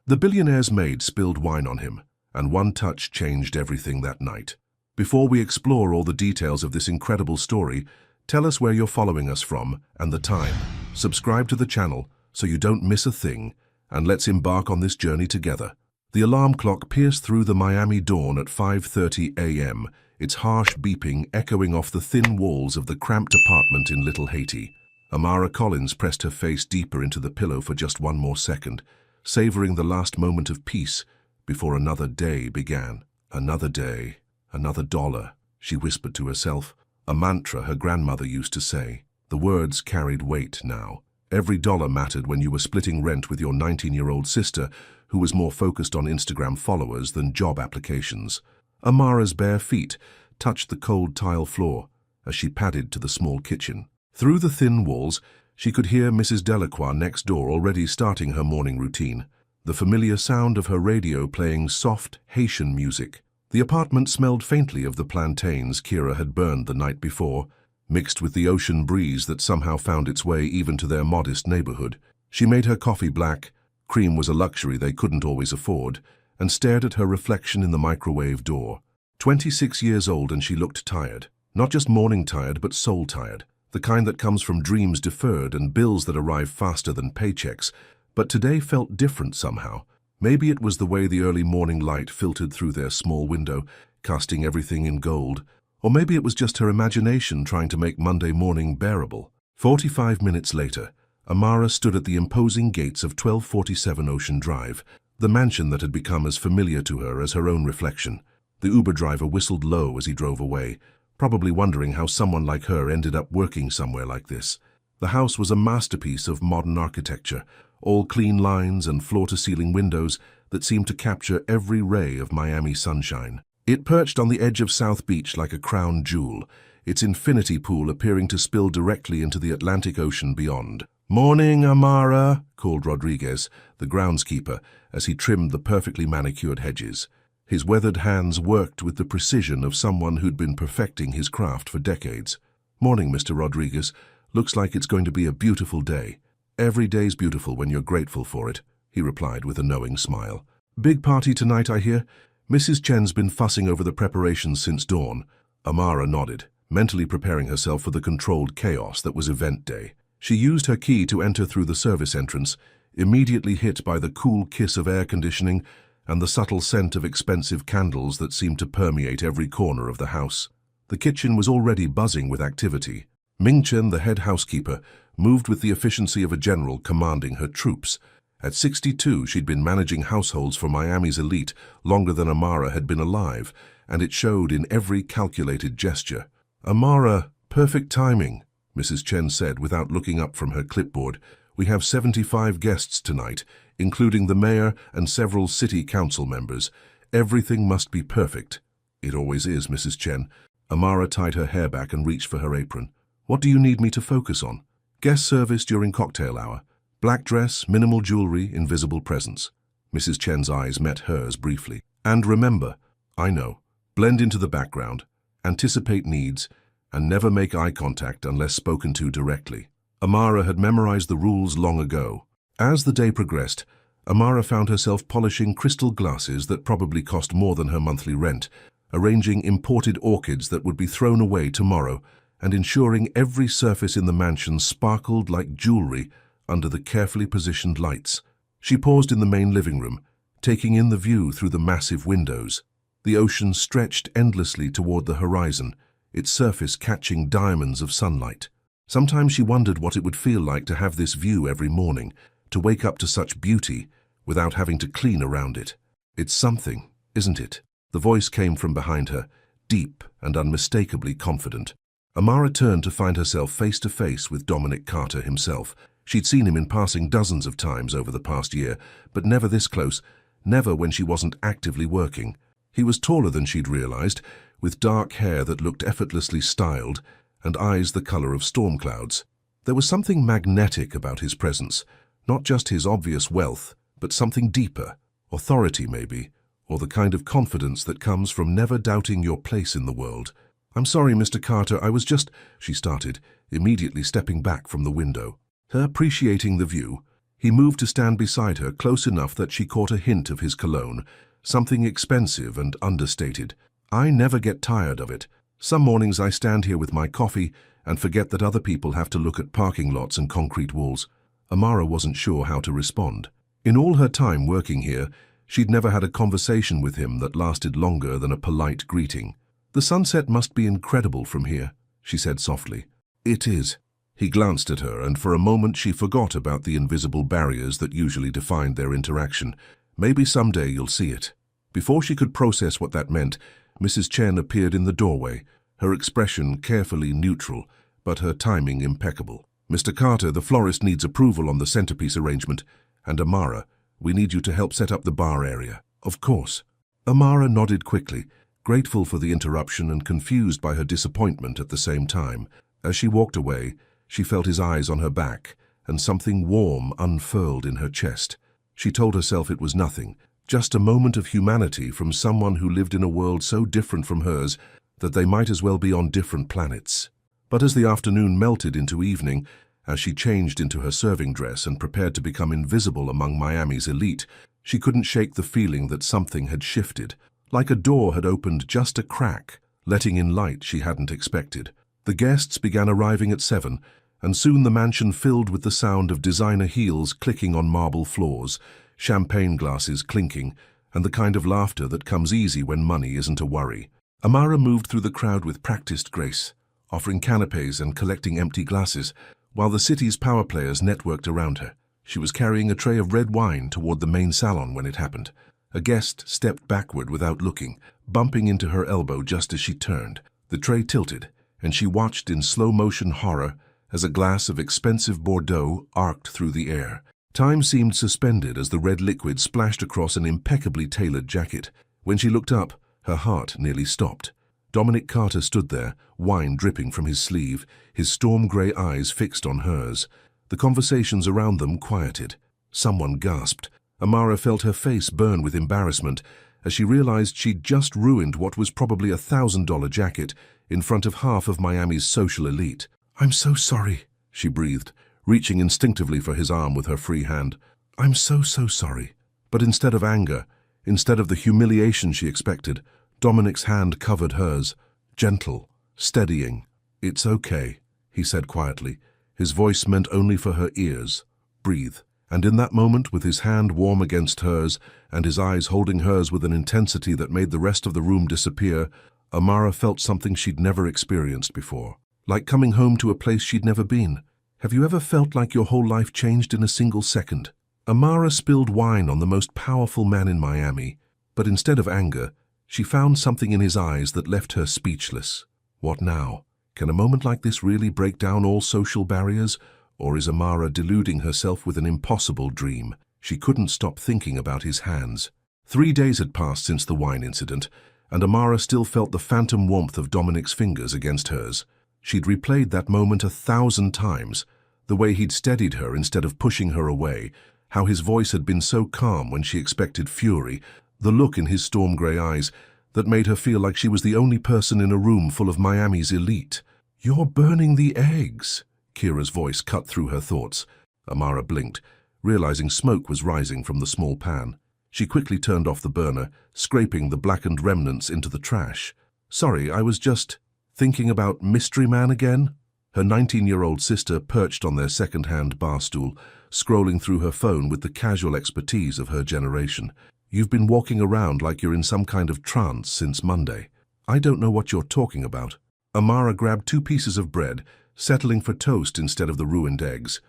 The billionaire's maid spilled wine on him, and one touch changed everything that night. Before we explore all the details of this incredible story, tell us where you're following us from and the time. Subscribe to the channel so you don't miss a thing, and let's embark on this journey together. The alarm clock pierced through the Miami dawn at 5:30 a.m., its harsh beeping echoing off the thin walls of the cramped apartment in Little Haiti. Amara Collins pressed her face deeper into the pillow for just one more second, savoring the last moment of peace before another day began. Another day, another dollar, she whispered to herself, a mantra her grandmother used to say. The words carried weight now. Every dollar mattered when you were splitting rent with your 19-year-old sister, who was more focused on Instagram followers than job applications. Amara's bare feet touched the cold tile floor as she padded to the small kitchen. Through the thin walls, she could hear Mrs. Delacroix next door already starting her morning routine, the familiar sound of her radio playing soft Haitian music. The apartment smelled faintly of the plantains Kira had burned the night before, mixed with the ocean breeze that somehow found its way even to their modest neighborhood. She made her coffee black, cream was a luxury they couldn't always afford, and stared at her reflection in the microwave door. 26 years old, and she looked tired. Not just morning tired, but soul tired. The kind that comes from dreams deferred and bills that arrive faster than paychecks. But today felt different somehow. Maybe it was the way the early morning light filtered through their small window, casting everything in gold. Or maybe it was just her imagination trying to make Monday morning bearable. 45 minutes later, Amara stood at the imposing gates of 1247 Ocean Drive, the mansion that had become as familiar to her as her own reflection. The Uber driver whistled low as he drove away, probably wondering how someone like her ended up working somewhere like this. The house was a masterpiece of modern architecture, all clean lines and floor-to-ceiling windows that seemed to capture every ray of Miami sunshine. It perched on the edge of South Beach like a crown jewel, its infinity pool appearing to spill directly into the Atlantic Ocean beyond. "Morning, Amara," called Rodriguez, the groundskeeper, as he trimmed the perfectly manicured hedges. His weathered hands worked with the precision of someone who'd been perfecting his craft for decades. "Morning, Mr. Rodriguez. Looks like it's going to be a beautiful day." "Every day's beautiful when you're grateful for it," he replied with a knowing smile. "Big party tonight, I hear? Mrs. Chen's been fussing over the preparations since dawn." Amara nodded, mentally preparing herself for the controlled chaos that was event day. She used her key to enter through the service entrance, immediately hit by the cool kiss of air conditioning and the subtle scent of expensive candles that seemed to permeate every corner of the house. The kitchen was already buzzing with activity. Ming Chen, the head housekeeper, moved with the efficiency of a general commanding her troops. At 62, she'd been managing households for Miami's elite longer than Amara had been alive, and it showed in every calculated gesture. "Amara, perfect timing," Mrs. Chen said without looking up from her clipboard. "We have 75 guests tonight, including the mayor and several city council members. Everything must be perfect." "It always is, Mrs. Chen." Amara tied her hair back and reached for her apron. "What do you need me to focus on?" "Guest service during cocktail hour. Black dress, minimal jewelry, invisible presence." Mrs. Chen's eyes met hers briefly. "And remember," "I know, blend into the background, anticipate needs, and never make eye contact unless spoken to directly." Amara had memorized the rules long ago. As the day progressed, Amara found herself polishing crystal glasses that probably cost more than her monthly rent, arranging imported orchids that would be thrown away tomorrow, and ensuring every surface in the mansion sparkled like jewelry under the carefully positioned lights. She paused in the main living room, taking in the view through the massive windows. The ocean stretched endlessly toward the horizon, its surface catching diamonds of sunlight. Sometimes she wondered what it would feel like to have this view every morning, to wake up to such beauty without having to clean around it. "It's something, isn't it?" The voice came from behind her, deep and unmistakably confident. Amara turned to find herself face to face with Dominic Carter himself. She'd seen him in passing dozens of times over the past year, but never this close, never when she wasn't actively working. He was taller than she'd realized, with dark hair that looked effortlessly styled and eyes the color of storm clouds. There was something magnetic about his presence, not just his obvious wealth, but something deeper, authority maybe, or the kind of confidence that comes from never doubting your place in the world. "I'm sorry, Mr. Carter, I was just," she started, immediately stepping back from the window. Her appreciating the view, He moved to stand beside her close enough that she caught a hint of his cologne, something expensive and understated. I never get tired of it. Some mornings I stand here with my coffee and forget that other people have to look at parking lots and concrete walls. Amara wasn't sure how to respond. In all her time working here, she'd never had a conversation with him that lasted longer than a polite greeting. "The sunset must be incredible from here," she said softly. "It is." He glanced at her, and for a moment she forgot about the invisible barriers that usually defined their interaction. "Maybe someday you'll see it." Before she could process what that meant, Mrs. Chen appeared in the doorway, her expression carefully neutral, but her timing impeccable. "Mr. Carter, the florist needs approval on the centerpiece arrangement, and Amara, we need you to help set up the bar area." "Of course." Amara nodded quickly, grateful for the interruption and confused by her disappointment at the same time. As she walked away, she felt his eyes on her back, and something warm unfurled in her chest. She told herself it was nothing, just a moment of humanity from someone who lived in a world so different from hers that they might as well be on different planets. But as the afternoon melted into evening, as she changed into her serving dress and prepared to become invisible among Miami's elite, she couldn't shake the feeling that something had shifted, like a door had opened just a crack, letting in light she hadn't expected. The guests began arriving at 7, and soon the mansion filled with the sound of designer heels clicking on marble floors, champagne glasses clinking, and the kind of laughter that comes easy when money isn't a worry. Amara moved through the crowd with practiced grace, offering canapes and collecting empty glasses, while the city's power players networked around her. She was carrying a tray of red wine toward the main salon when it happened. A guest stepped backward without looking, bumping into her elbow just as she turned. The tray tilted, and she watched in slow-motion horror as a glass of expensive Bordeaux arced through the air. Time seemed suspended as the red liquid splashed across an impeccably tailored jacket. When she looked up, her heart nearly stopped. Dominic Carter stood there, wine dripping from his sleeve, his storm-grey eyes fixed on hers. The conversations around them quieted. Someone gasped. Amara felt her face burn with embarrassment as she realized she'd just ruined what was probably a $1,000 jacket in front of half of Miami's social elite. "I'm so sorry," she breathed, reaching instinctively for his arm with her free hand. "I'm so sorry." But instead of anger, instead of the humiliation she expected, Dominic's hand covered hers, gentle, steadying. "It's okay," he said quietly. His voice meant only for her ears. "Breathe." And in that moment, with his hand warm against hers and his eyes holding hers with an intensity that made the rest of the room disappear, Amara felt something she'd never experienced before. Like coming home to a place she'd never been. Have you ever felt like your whole life changed in a single second? Amara spilled wine on the most powerful man in Miami, but instead of anger, she found something in his eyes that left her speechless. What now? Can a moment like this really break down all social barriers? Or is Amara deluding herself with an impossible dream? She couldn't stop thinking about his hands. 3 days had passed since the wine incident, and Amara still felt the phantom warmth of Dominic's fingers against hers. She'd replayed that moment 1,000 times, the way he'd steadied her instead of pushing her away, how his voice had been so calm when she expected fury, the look in his storm-grey eyes that made her feel like she was the only person in a room full of Miami's elite. "You're burning the eggs," Kira's voice cut through her thoughts. Amara blinked, realizing smoke was rising from the small pan. She quickly turned off the burner, scraping the blackened remnants into the trash. "Sorry, I was just thinking about Mystery Man again." Her 19-year-old sister perched on their second-hand bar stool, scrolling through her phone with the casual expertise of her generation. "You've been walking around like you're in some kind of trance since Monday." "I don't know what you're talking about." Amara grabbed 2 pieces of bread, settling for toast instead of the ruined eggs.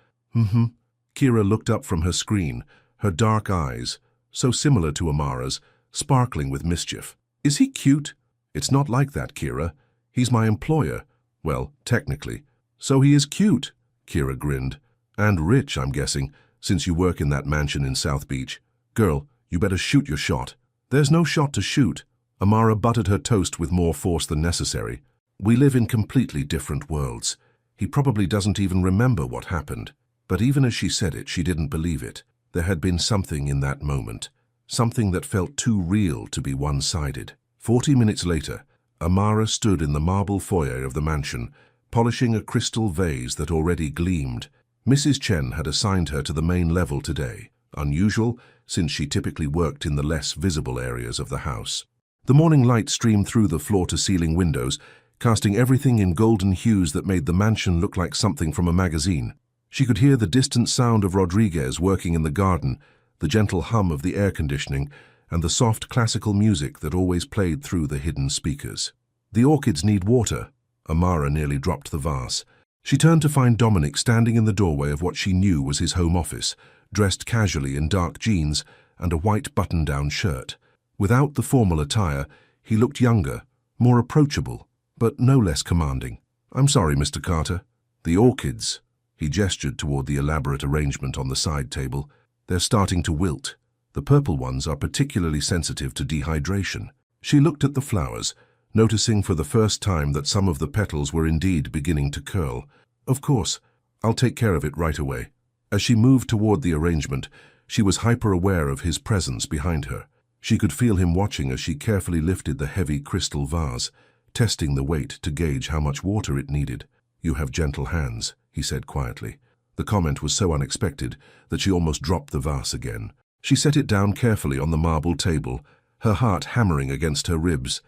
Kira looked up from her screen, her dark eyes, so similar to Amara's, sparkling with mischief. "Is he cute?" "It's not like that, Kira. He's my employer." "Well, technically." "So he is cute," Kira grinned. "And rich, I'm guessing, since you work in that mansion in South Beach. Girl, you better shoot your shot." "There's no shot to shoot." Amara buttered her toast with more force than necessary. "We live in completely different worlds. He probably doesn't even remember what happened." But even as she said it, she didn't believe it. There had been something in that moment, something that felt too real to be one-sided. 40 minutes later, Amara stood in the marble foyer of the mansion, polishing a crystal vase that already gleamed. Mrs. Chen had assigned her to the main level today, unusual since she typically worked in the less visible areas of the house. The morning light streamed through the floor-to-ceiling windows, casting everything in golden hues that made the mansion look like something from a magazine. She could hear the distant sound of Rodriguez working in the garden, the gentle hum of the air conditioning, and the soft classical music that always played through the hidden speakers. The orchids need water. Amara nearly dropped the vase. She turned to find Dominic standing in the doorway of what she knew was his home office, dressed casually in dark jeans and a white button-down shirt. Without the formal attire, he looked younger, more approachable, but no less commanding. "I'm sorry, Mr. Carter. The orchids," he gestured toward the elaborate arrangement on the side table, "they're starting to wilt. The purple ones are particularly sensitive to dehydration." She looked at the flowers, noticing for the first time that some of the petals were indeed beginning to curl. "Of course, I'll take care of it right away." As she moved toward the arrangement, she was hyper-aware of his presence behind her. She could feel him watching as she carefully lifted the heavy crystal vase, testing the weight to gauge how much water it needed. "You have gentle hands," he said quietly. The comment was so unexpected that she almost dropped the vase again. She set it down carefully on the marble table, her heart hammering against her ribs.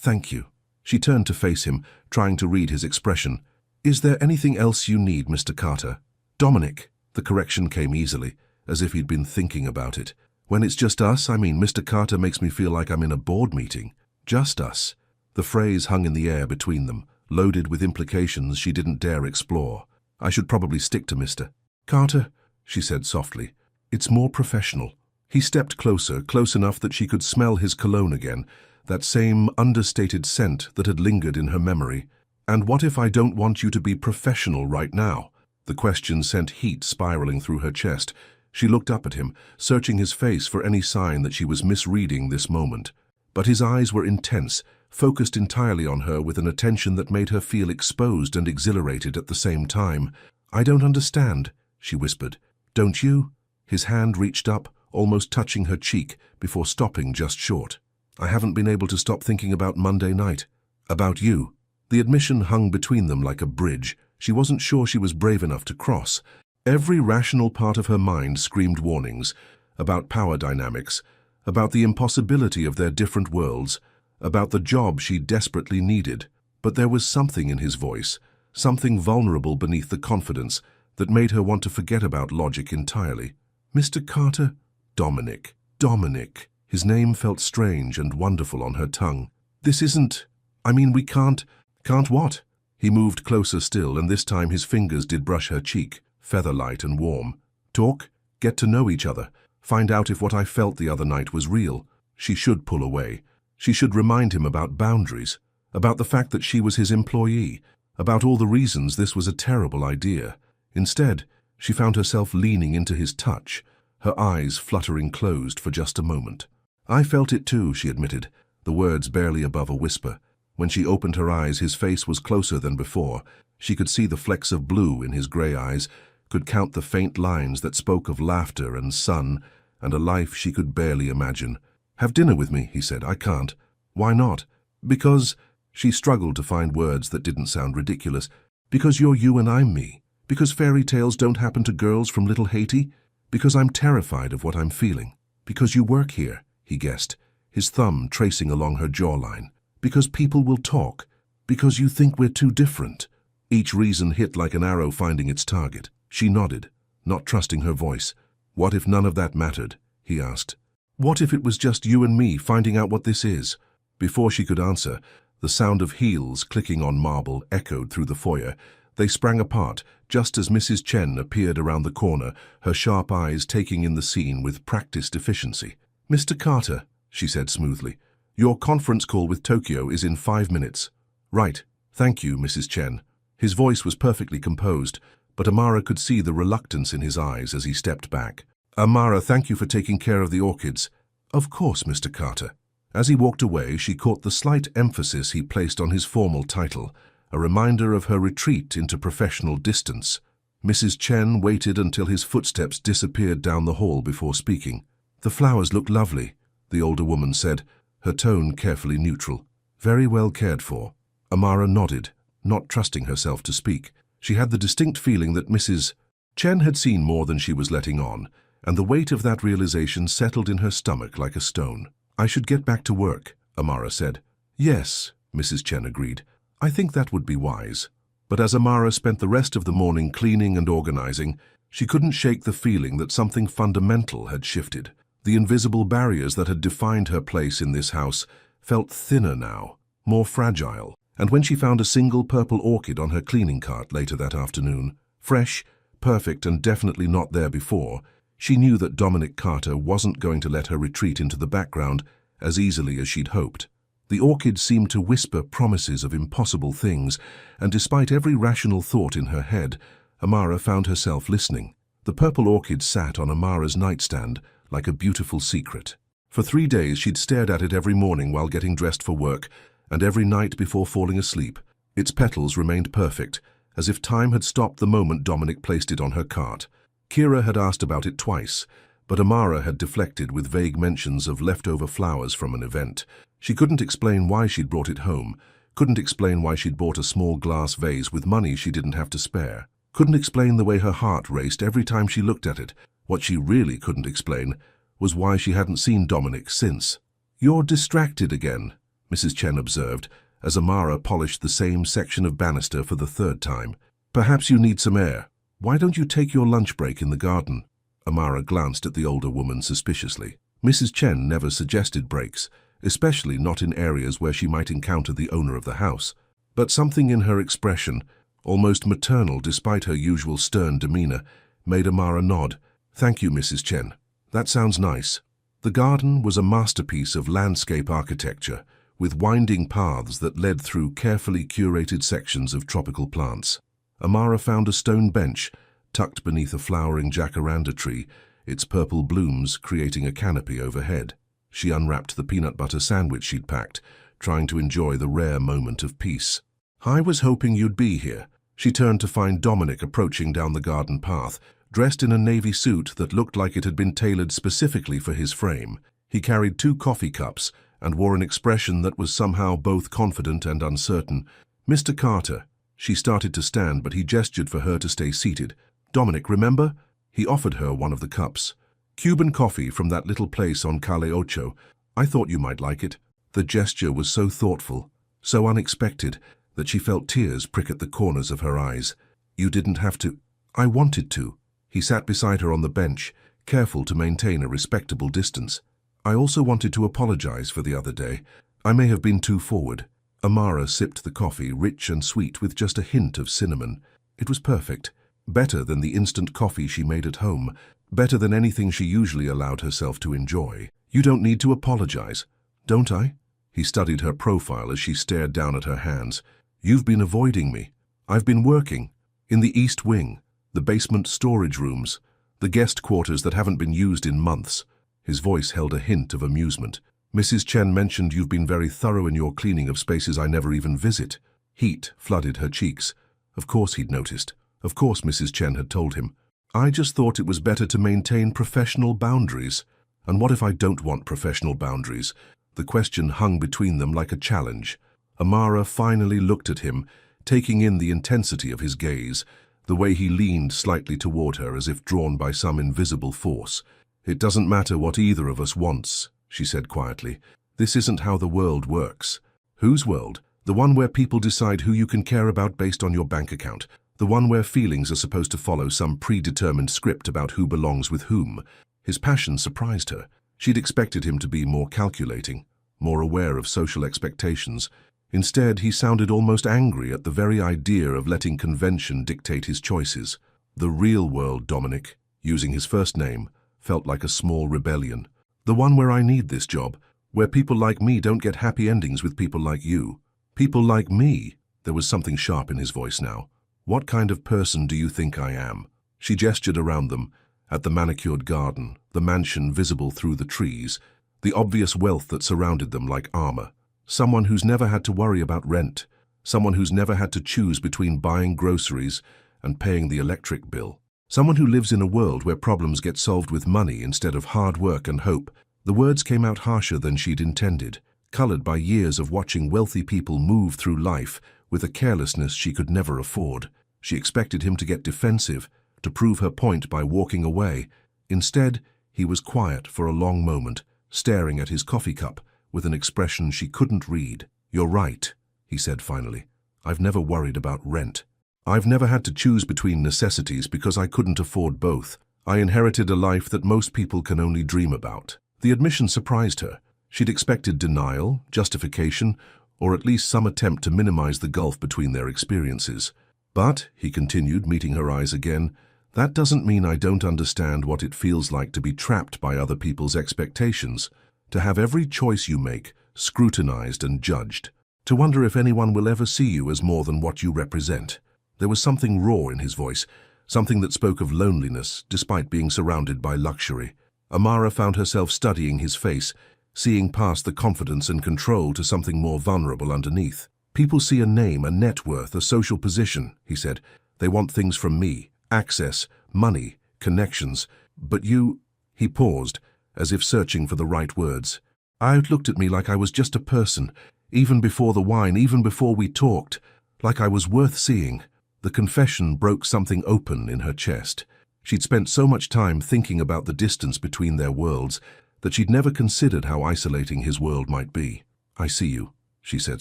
Thank you." She turned to face him, trying to read his expression. "Is there anything else you need, Mr. Carter?" "Dominic." The correction came easily, as if he'd been thinking about it. "When it's just us, Mr. Carter makes me feel like I'm in a board meeting." Just us. The phrase hung in the air between them, loaded with implications she didn't dare explore. "I should probably stick to Mr. Carter," she said softly. "It's more professional." He stepped closer, close enough that she could smell his cologne again, that same understated scent that had lingered in her memory. "And what if I don't want you to be professional right now?" The question sent heat spiraling through her chest. She looked up at him, searching his face for any sign that she was misreading this moment. But his eyes were intense, focused entirely on her with an attention that made her feel exposed and exhilarated at the same time. "I don't understand," she whispered. "Don't you?" His hand reached up, almost touching her cheek, before stopping just short. "I haven't been able to stop thinking about Monday night. About you." The admission hung between them like a bridge. She wasn't sure she was brave enough to cross. Every rational part of her mind screamed warnings about power dynamics, about the impossibility of their different worlds, about the job she desperately needed. But there was something in his voice, something vulnerable beneath the confidence, that made her want to forget about logic entirely. "Mr. Carter?" "Dominic." "Dominic." His name felt strange and wonderful on her tongue. "This isn't... we can't..." "Can't what?" He moved closer still, and this time his fingers did brush her cheek, feather-light and warm. "Talk, get to know each other, find out if what I felt the other night was real." She should pull away. She should remind him about boundaries, about the fact that she was his employee, about all the reasons this was a terrible idea. Instead, she found herself leaning into his touch, her eyes fluttering closed for just a moment. "I felt it too," she admitted, the words barely above a whisper. When she opened her eyes, his face was closer than before. She could see the flecks of blue in his grey eyes, could count the faint lines that spoke of laughter and sun, and a life she could barely imagine. "Have dinner with me," he said. "I can't." "Why not?" "Because..." She struggled to find words that didn't sound ridiculous. "Because you're you and I'm me. Because fairy tales don't happen to girls from Little Haiti. Because I'm terrified of what I'm feeling. Because you work here," he guessed, his thumb tracing along her jawline. "Because people will talk. Because you think we're too different." Each reason hit like an arrow finding its target. She nodded, not trusting her voice. "What if none of that mattered?" he asked. "What if it was just you and me finding out what this is?" Before she could answer, the sound of heels clicking on marble echoed through the foyer. They sprang apart, just as Mrs. Chen appeared around the corner, her sharp eyes taking in the scene with practiced efficiency. "Mr. Carter," she said smoothly, "your conference call with Tokyo is in 5 minutes." "Right. Thank you, Mrs. Chen." His voice was perfectly composed, but Amara could see the reluctance in his eyes as he stepped back. "Amara, thank you for taking care of the orchids." "Of course, Mr. Carter." As he walked away, she caught the slight emphasis he placed on his formal title, a reminder of her retreat into professional distance. Mrs. Chen waited until his footsteps disappeared down the hall before speaking. "The flowers look lovely," the older woman said, her tone carefully neutral. "Very well cared for." Amara nodded, not trusting herself to speak. She had the distinct feeling that Mrs. Chen had seen more than she was letting on, and the weight of that realization settled in her stomach like a stone. "I should get back to work," Amara said. "Yes," Mrs. Chen agreed. "I think that would be wise." But as Amara spent the rest of the morning cleaning and organizing, she couldn't shake the feeling that something fundamental had shifted. The invisible barriers that had defined her place in this house felt thinner now, more fragile. And when she found a single purple orchid on her cleaning cart later that afternoon, fresh, perfect, and definitely not there before, she knew that Dominic Carter wasn't going to let her retreat into the background as easily as she'd hoped. The orchid seemed to whisper promises of impossible things, and despite every rational thought in her head, Amara found herself listening. The purple orchid sat on Amara's nightstand like a beautiful secret. For 3 days she'd stared at it every morning while getting dressed for work, and every night before falling asleep. Its petals remained perfect, as if time had stopped the moment Dominic placed it on her cart. Kira had asked about it twice, but Amara had deflected with vague mentions of leftover flowers from an event. She couldn't explain why she'd brought it home, couldn't explain why she'd bought a small glass vase with money she didn't have to spare, couldn't explain the way her heart raced every time she looked at it. What she really couldn't explain was why she hadn't seen Dominic since. "You're distracted again," Mrs. Chen observed, as Amara polished the same section of banister for the 3rd time. "Perhaps you need some air. Why don't you take your lunch break in the garden?" Amara glanced at the older woman suspiciously. Mrs. Chen never suggested breaks, especially not in areas where she might encounter the owner of the house. But something in her expression, almost maternal despite her usual stern demeanor, made Amara nod. "Thank you, Mrs. Chen. That sounds nice." The garden was a masterpiece of landscape architecture, with winding paths that led through carefully curated sections of tropical plants. Amara found a stone bench tucked beneath a flowering jacaranda tree, its purple blooms creating a canopy overhead. She unwrapped the peanut butter sandwich she'd packed, trying to enjoy the rare moment of peace. "I was hoping you'd be here." She turned to find Dominic approaching down the garden path, dressed in a navy suit that looked like it had been tailored specifically for his frame. He carried 2 coffee cups and wore an expression that was somehow both confident and uncertain. "Mr. Carter." She started to stand, but he gestured for her to stay seated. "Dominic, remember?" He offered her one of the cups. "Cuban coffee from that little place on Calle Ocho. I thought you might like it." The gesture was so thoughtful, so unexpected, that she felt tears prick at the corners of her eyes. "You didn't have to." "I wanted to." He sat beside her on the bench, careful to maintain a respectable distance. "I also wanted to apologize for the other day. I may have been too forward." Amara sipped the coffee, rich and sweet with just a hint of cinnamon. It was perfect. Better than the instant coffee she made at home. Better than anything she usually allowed herself to enjoy. "You don't need to apologize." "Don't I?" He studied her profile as she stared down at her hands. "You've been avoiding me. I've been working. In the East Wing, the basement storage rooms, the guest quarters that haven't been used in months." His voice held a hint of amusement. "Mrs. Chen mentioned you've been very thorough in your cleaning of spaces I never even visit." Heat flooded her cheeks. Of course he'd noticed. Of course Mrs. Chen had told him. "I just thought it was better to maintain professional boundaries." "And what if I don't want professional boundaries?" The question hung between them like a challenge. Amara finally looked at him, taking in the intensity of his gaze, the way he leaned slightly toward her as if drawn by some invisible force. "It doesn't matter what either of us wants," she said quietly. "This isn't how the world works." "Whose world?" "The one where people decide who you can care about based on your bank account. The one where feelings are supposed to follow some predetermined script about who belongs with whom." His passion surprised her. She'd expected him to be more calculating, more aware of social expectations. Instead, he sounded almost angry at the very idea of letting convention dictate his choices. "The real world, Dominic," using his first name, felt like a small rebellion. "The one where I need this job, where people like me don't get happy endings with people like you." "People like me?" There was something sharp in his voice now. "What kind of person do you think I am?" She gestured around them, at the manicured garden, the mansion visible through the trees, the obvious wealth that surrounded them like armor. "Someone who's never had to worry about rent, someone who's never had to choose between buying groceries and paying the electric bill. Someone who lives in a world where problems get solved with money instead of hard work and hope." The words came out harsher than she'd intended, colored by years of watching wealthy people move through life with a carelessness she could never afford. She expected him to get defensive, to prove her point by walking away. Instead, he was quiet for a long moment, staring at his coffee cup with an expression she couldn't read. "You're right," he said finally. "I've never worried about rent. I've never had to choose between necessities because I couldn't afford both. I inherited a life that most people can only dream about." The admission surprised her. She'd expected denial, justification, or at least some attempt to minimize the gulf between their experiences. "But," he continued, meeting her eyes again, "that doesn't mean I don't understand what it feels like to be trapped by other people's expectations, to have every choice you make scrutinized and judged, to wonder if anyone will ever see you as more than what you represent." There was something raw in his voice, something that spoke of loneliness despite being surrounded by luxury. Amara found herself studying his face, seeing past the confidence and control to something more vulnerable underneath. "People see a name, a net worth, a social position," he said. "They want things from me, access, money, connections. But you—" He paused, as if searching for the right words. "I looked at me like I was just a person, even before the wine, even before we talked, like I was worth seeing." The confession broke something open in her chest. She'd spent so much time thinking about the distance between their worlds that she'd never considered how isolating his world might be. "I see you," she said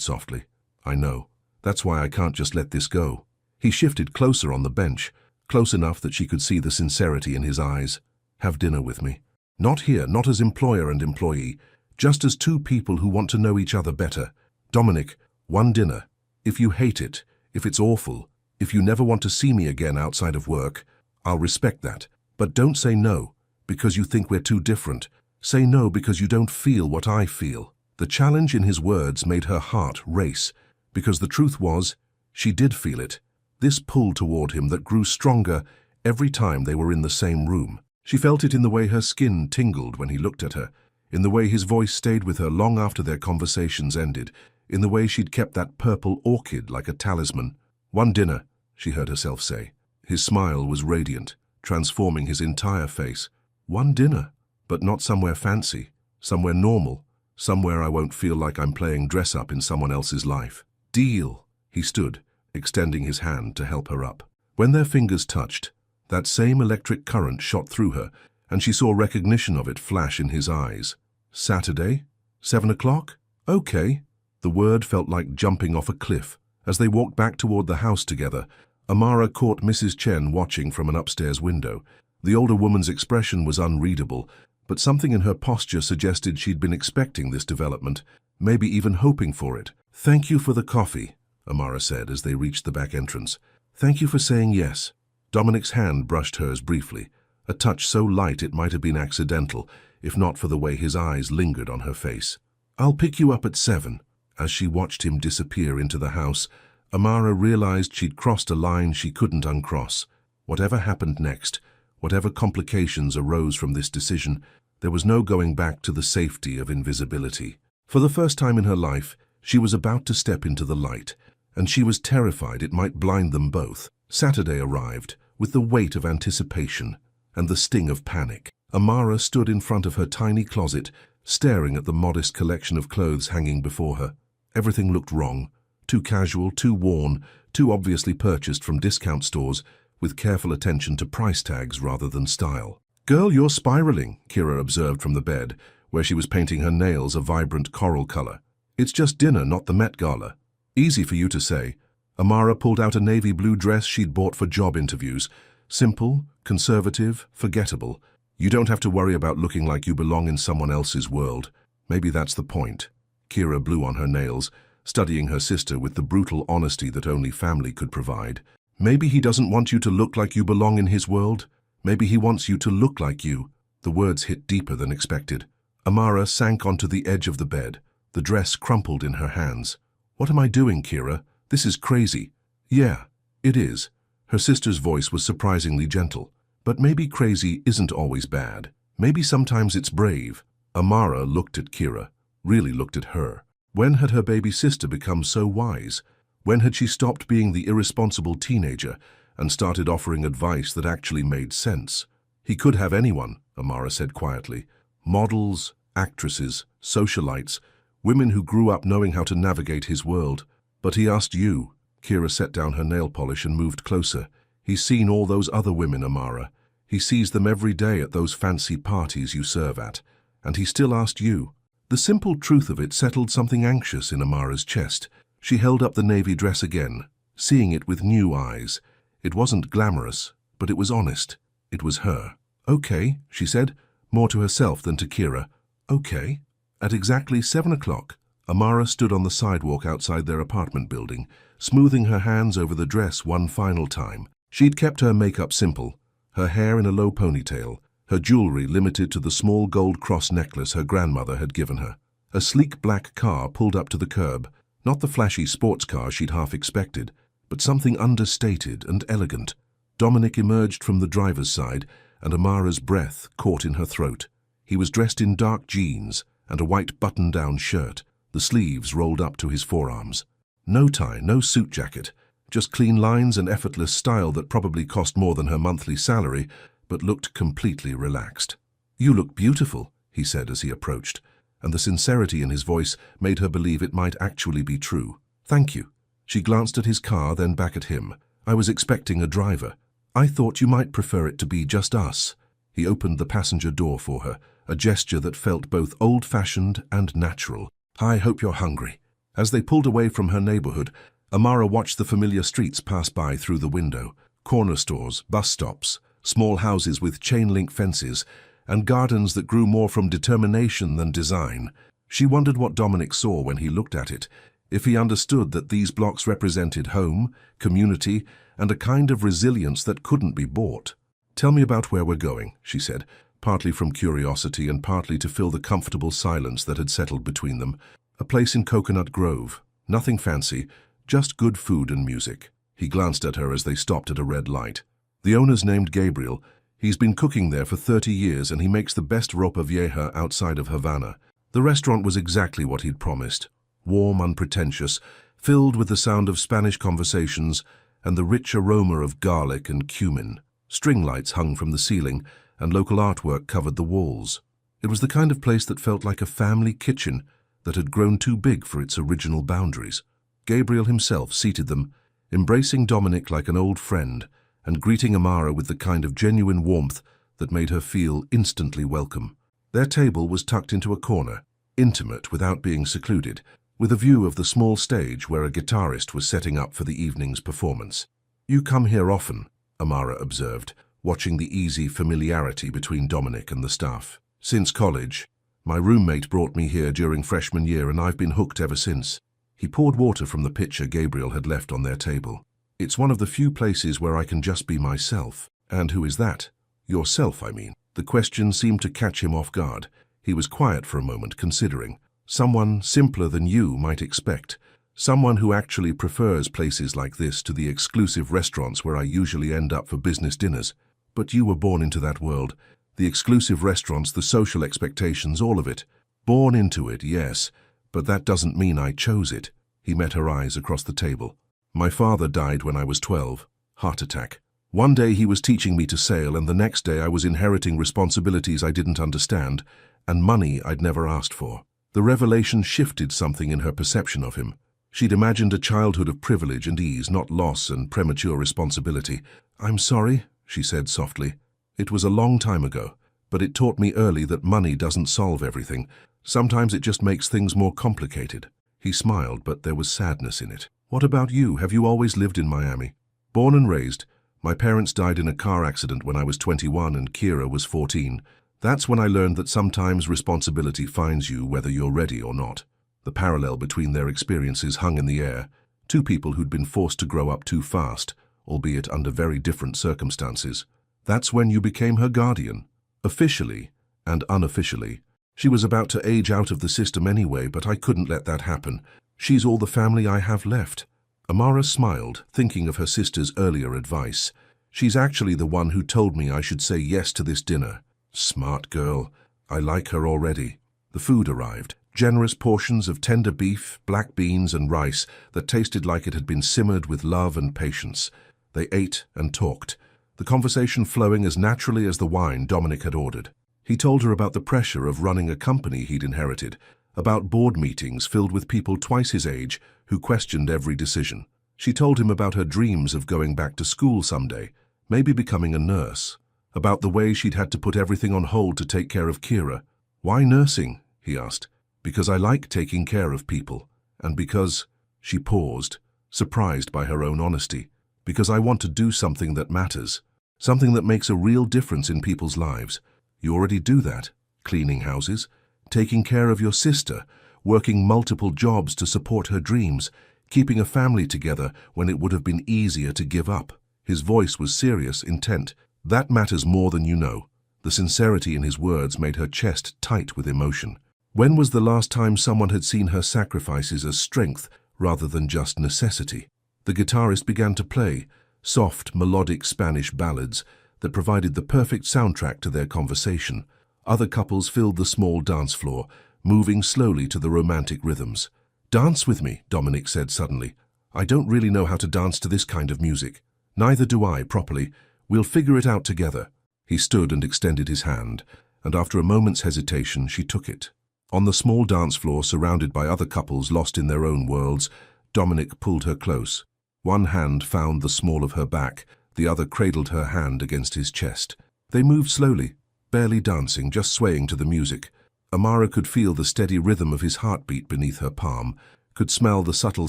softly. "I know. That's why I can't just let this go." He shifted closer on the bench, close enough that she could see the sincerity in his eyes. "Have dinner with me. Not here, not as employer and employee, just as two people who want to know each other better. Dominic, one dinner. If you hate it, if it's awful, if you never want to see me again outside of work, I'll respect that. But don't say no because you think we're too different. Say no because you don't feel what I feel." The challenge in his words made her heart race, because the truth was, she did feel it. This pull toward him that grew stronger every time they were in the same room. She felt it in the way her skin tingled when he looked at her, in the way his voice stayed with her long after their conversations ended, in the way she'd kept that purple orchid like a talisman. "One dinner," she heard herself say. His smile was radiant, transforming his entire face. "One dinner, but not somewhere fancy, somewhere normal, somewhere I won't feel like I'm playing dress-up in someone else's life." "Deal." He stood, extending his hand to help her up. When their fingers touched, that same electric current shot through her, and she saw recognition of it flash in his eyes. "Saturday? 7 o'clock? Okay." The word felt like jumping off a cliff. As they walked back toward the house together, Amara caught Mrs. Chen watching from an upstairs window. The older woman's expression was unreadable, but something in her posture suggested she'd been expecting this development, maybe even hoping for it. "Thank you for the coffee," Amara said as they reached the back entrance. "Thank you for saying yes." Dominic's hand brushed hers briefly, a touch so light it might have been accidental, if not for the way his eyes lingered on her face. "I'll pick you up at 7. As she watched him disappear into the house, Amara realized she'd crossed a line she couldn't uncross. Whatever happened next, whatever complications arose from this decision, there was no going back to the safety of invisibility. For the first time in her life, she was about to step into the light, and she was terrified it might blind them both. Saturday arrived, with the weight of anticipation and the sting of panic. Amara stood in front of her tiny closet, staring at the modest collection of clothes hanging before her. Everything looked wrong, too casual, too worn, too obviously purchased from discount stores, with careful attention to price tags rather than style. "Girl, you're spiraling," Kira observed from the bed, where she was painting her nails a vibrant coral color. "It's just dinner, not the Met Gala." "Easy for you to say." Amara pulled out a navy blue dress she'd bought for job interviews. Simple, conservative, forgettable. "You don't have to worry about looking like you belong in someone else's world. Maybe that's the point." Kira blew on her nails, studying her sister with the brutal honesty that only family could provide. "Maybe he doesn't want you to look like you belong in his world. Maybe he wants you to look like you." The words hit deeper than expected. Amara sank onto the edge of the bed, the dress crumpled in her hands. "What am I doing, Kira? This is crazy." "Yeah, it is." Her sister's voice was surprisingly gentle. "But maybe crazy isn't always bad. Maybe sometimes it's brave." Amara looked at Kira, really looked at her. When had her baby sister become so wise? When had she stopped being the irresponsible teenager and started offering advice that actually made sense? "He could have anyone," Amara said quietly. "Models, actresses, socialites, women who grew up knowing how to navigate his world. But he asked you. Kira set down her nail polish and moved closer. He's seen all those other women, Amara. He sees them every day at those fancy parties you serve at. And he still asked you. The simple truth of it settled something anxious in Amara's chest. She held up the navy dress again, seeing it with new eyes. It wasn't glamorous, but it was honest. It was her. "Okay," she said, more to herself than to Kira. "Okay." At exactly 7 o'clock, Amara stood on the sidewalk outside their apartment building, smoothing her hands over the dress one final time. She'd kept her makeup simple, her hair in a low ponytail, her jewelry limited to the small gold cross necklace her grandmother had given her. A sleek black car pulled up to the curb, not the flashy sports car she'd half expected, but something understated and elegant. Dominic emerged from the driver's side, and Amara's breath caught in her throat. He was dressed in dark jeans and a white button-down shirt, the sleeves rolled up to his forearms. No tie, no suit jacket, just clean lines and effortless style that probably cost more than her monthly salary, but looked completely relaxed. "You look beautiful," he said as he approached, and the sincerity in his voice made her believe it might actually be true. "Thank you." She glanced at his car, then back at him. "I was expecting a driver. I thought you might prefer it to be just us." He opened the passenger door for her, a gesture that felt both old-fashioned and natural. "I hope you're hungry." As they pulled away from her neighborhood, Amara watched the familiar streets pass by through the window. Corner stores, bus stops, small houses with chain-link fences, and gardens that grew more from determination than design. She wondered what Dominic saw when he looked at it, if he understood that these blocks represented home, community, and a kind of resilience that couldn't be bought. "Tell me about where we're going," she said, partly from curiosity and partly to fill the comfortable silence that had settled between them. "A place in Coconut Grove. Nothing fancy, just good food and music." He glanced at her as they stopped at a red light. "The owner's named Gabriel. He's been cooking there for 30 years and he makes the best ropa vieja outside of Havana." The restaurant was exactly what he'd promised. Warm, unpretentious, filled with the sound of Spanish conversations and the rich aroma of garlic and cumin. String lights hung from the ceiling and local artwork covered the walls. It was the kind of place that felt like a family kitchen that had grown too big for its original boundaries. Gabriel himself seated them, embracing Dominic like an old friend and greeting Amara with the kind of genuine warmth that made her feel instantly welcome. Their table was tucked into a corner, intimate without being secluded, with a view of the small stage where a guitarist was setting up for the evening's performance. "You come here often," Amara observed, watching the easy familiarity between Dominic and the staff. "Since college. My roommate brought me here during freshman year and I've been hooked ever since." He poured water from the pitcher Gabriel had left on their table. "It's one of the few places where I can just be myself." "And who is that?" "Yourself, I mean." The question seemed to catch him off guard. He was quiet for a moment, considering. "Someone simpler than you might expect. Someone who actually prefers places like this to the exclusive restaurants where I usually end up for business dinners. But you were born into that world. The exclusive restaurants, the social expectations, all of it. Born into it, yes, but that doesn't mean I chose it." He met her eyes across the table. "My father died when I was 12. Heart attack. One day he was teaching me to sail and the next day I was inheriting responsibilities I didn't understand and money I'd never asked for." The revelation shifted something in her perception of him. She'd imagined a childhood of privilege and ease, not loss and premature responsibility. "I'm sorry," she said softly. "It was a long time ago, but it taught me early that money doesn't solve everything. Sometimes it just makes things more complicated." He smiled, but there was sadness in it. "What about you? Have you always lived in Miami?" "Born and raised. My parents died in a car accident when I was 21 and Kira was 14. That's when I learned that sometimes responsibility finds you whether you're ready or not." The parallel between their experiences hung in the air. Two people who'd been forced to grow up too fast, albeit under very different circumstances. "That's when you became her guardian." "Officially and unofficially. She was about to age out of the system anyway, but I couldn't let that happen. She's all the family I have left." Amara smiled, thinking of her sister's earlier advice. "She's actually the one who told me I should say yes to this dinner." Smart girl. I like her already. The food arrived. Generous portions of tender beef, black beans and rice that tasted like it had been simmered with love and patience. They ate and talked, the conversation flowing as naturally as the wine Dominic had ordered. He told her about the pressure of running a company he'd inherited, about board meetings filled with people twice his age who questioned every decision. She told him about her dreams of going back to school someday, maybe becoming a nurse, about the way she'd had to put everything on hold to take care of Kira. "Why nursing?" he asked. "Because I like taking care of people, and because—" She paused, surprised by her own honesty. "Because I want to do something that matters, something that makes a real difference in people's lives." "You already do that, cleaning houses, taking care of your sister, working multiple jobs to support her dreams, keeping a family together when it would have been easier to give up." His voice was serious, intent. "That matters more than you know." The sincerity in his words made her chest tight with emotion. When was the last time someone had seen her sacrifices as strength rather than just necessity? The guitarist began to play, soft, melodic Spanish ballads that provided the perfect soundtrack to their conversation. Other couples filled the small dance floor, moving slowly to the romantic rhythms. "Dance with me," Dominic said suddenly. "I don't really know how to dance to this kind of music." "Neither do I, properly. We'll figure it out together." He stood and extended his hand, and after a moment's hesitation, she took it. On the small dance floor, surrounded by other couples lost in their own worlds, Dominic pulled her close. One hand found the small of her back, the other cradled her hand against his chest. They moved slowly, barely dancing, just swaying to the music. Amara could feel the steady rhythm of his heartbeat beneath her palm, could smell the subtle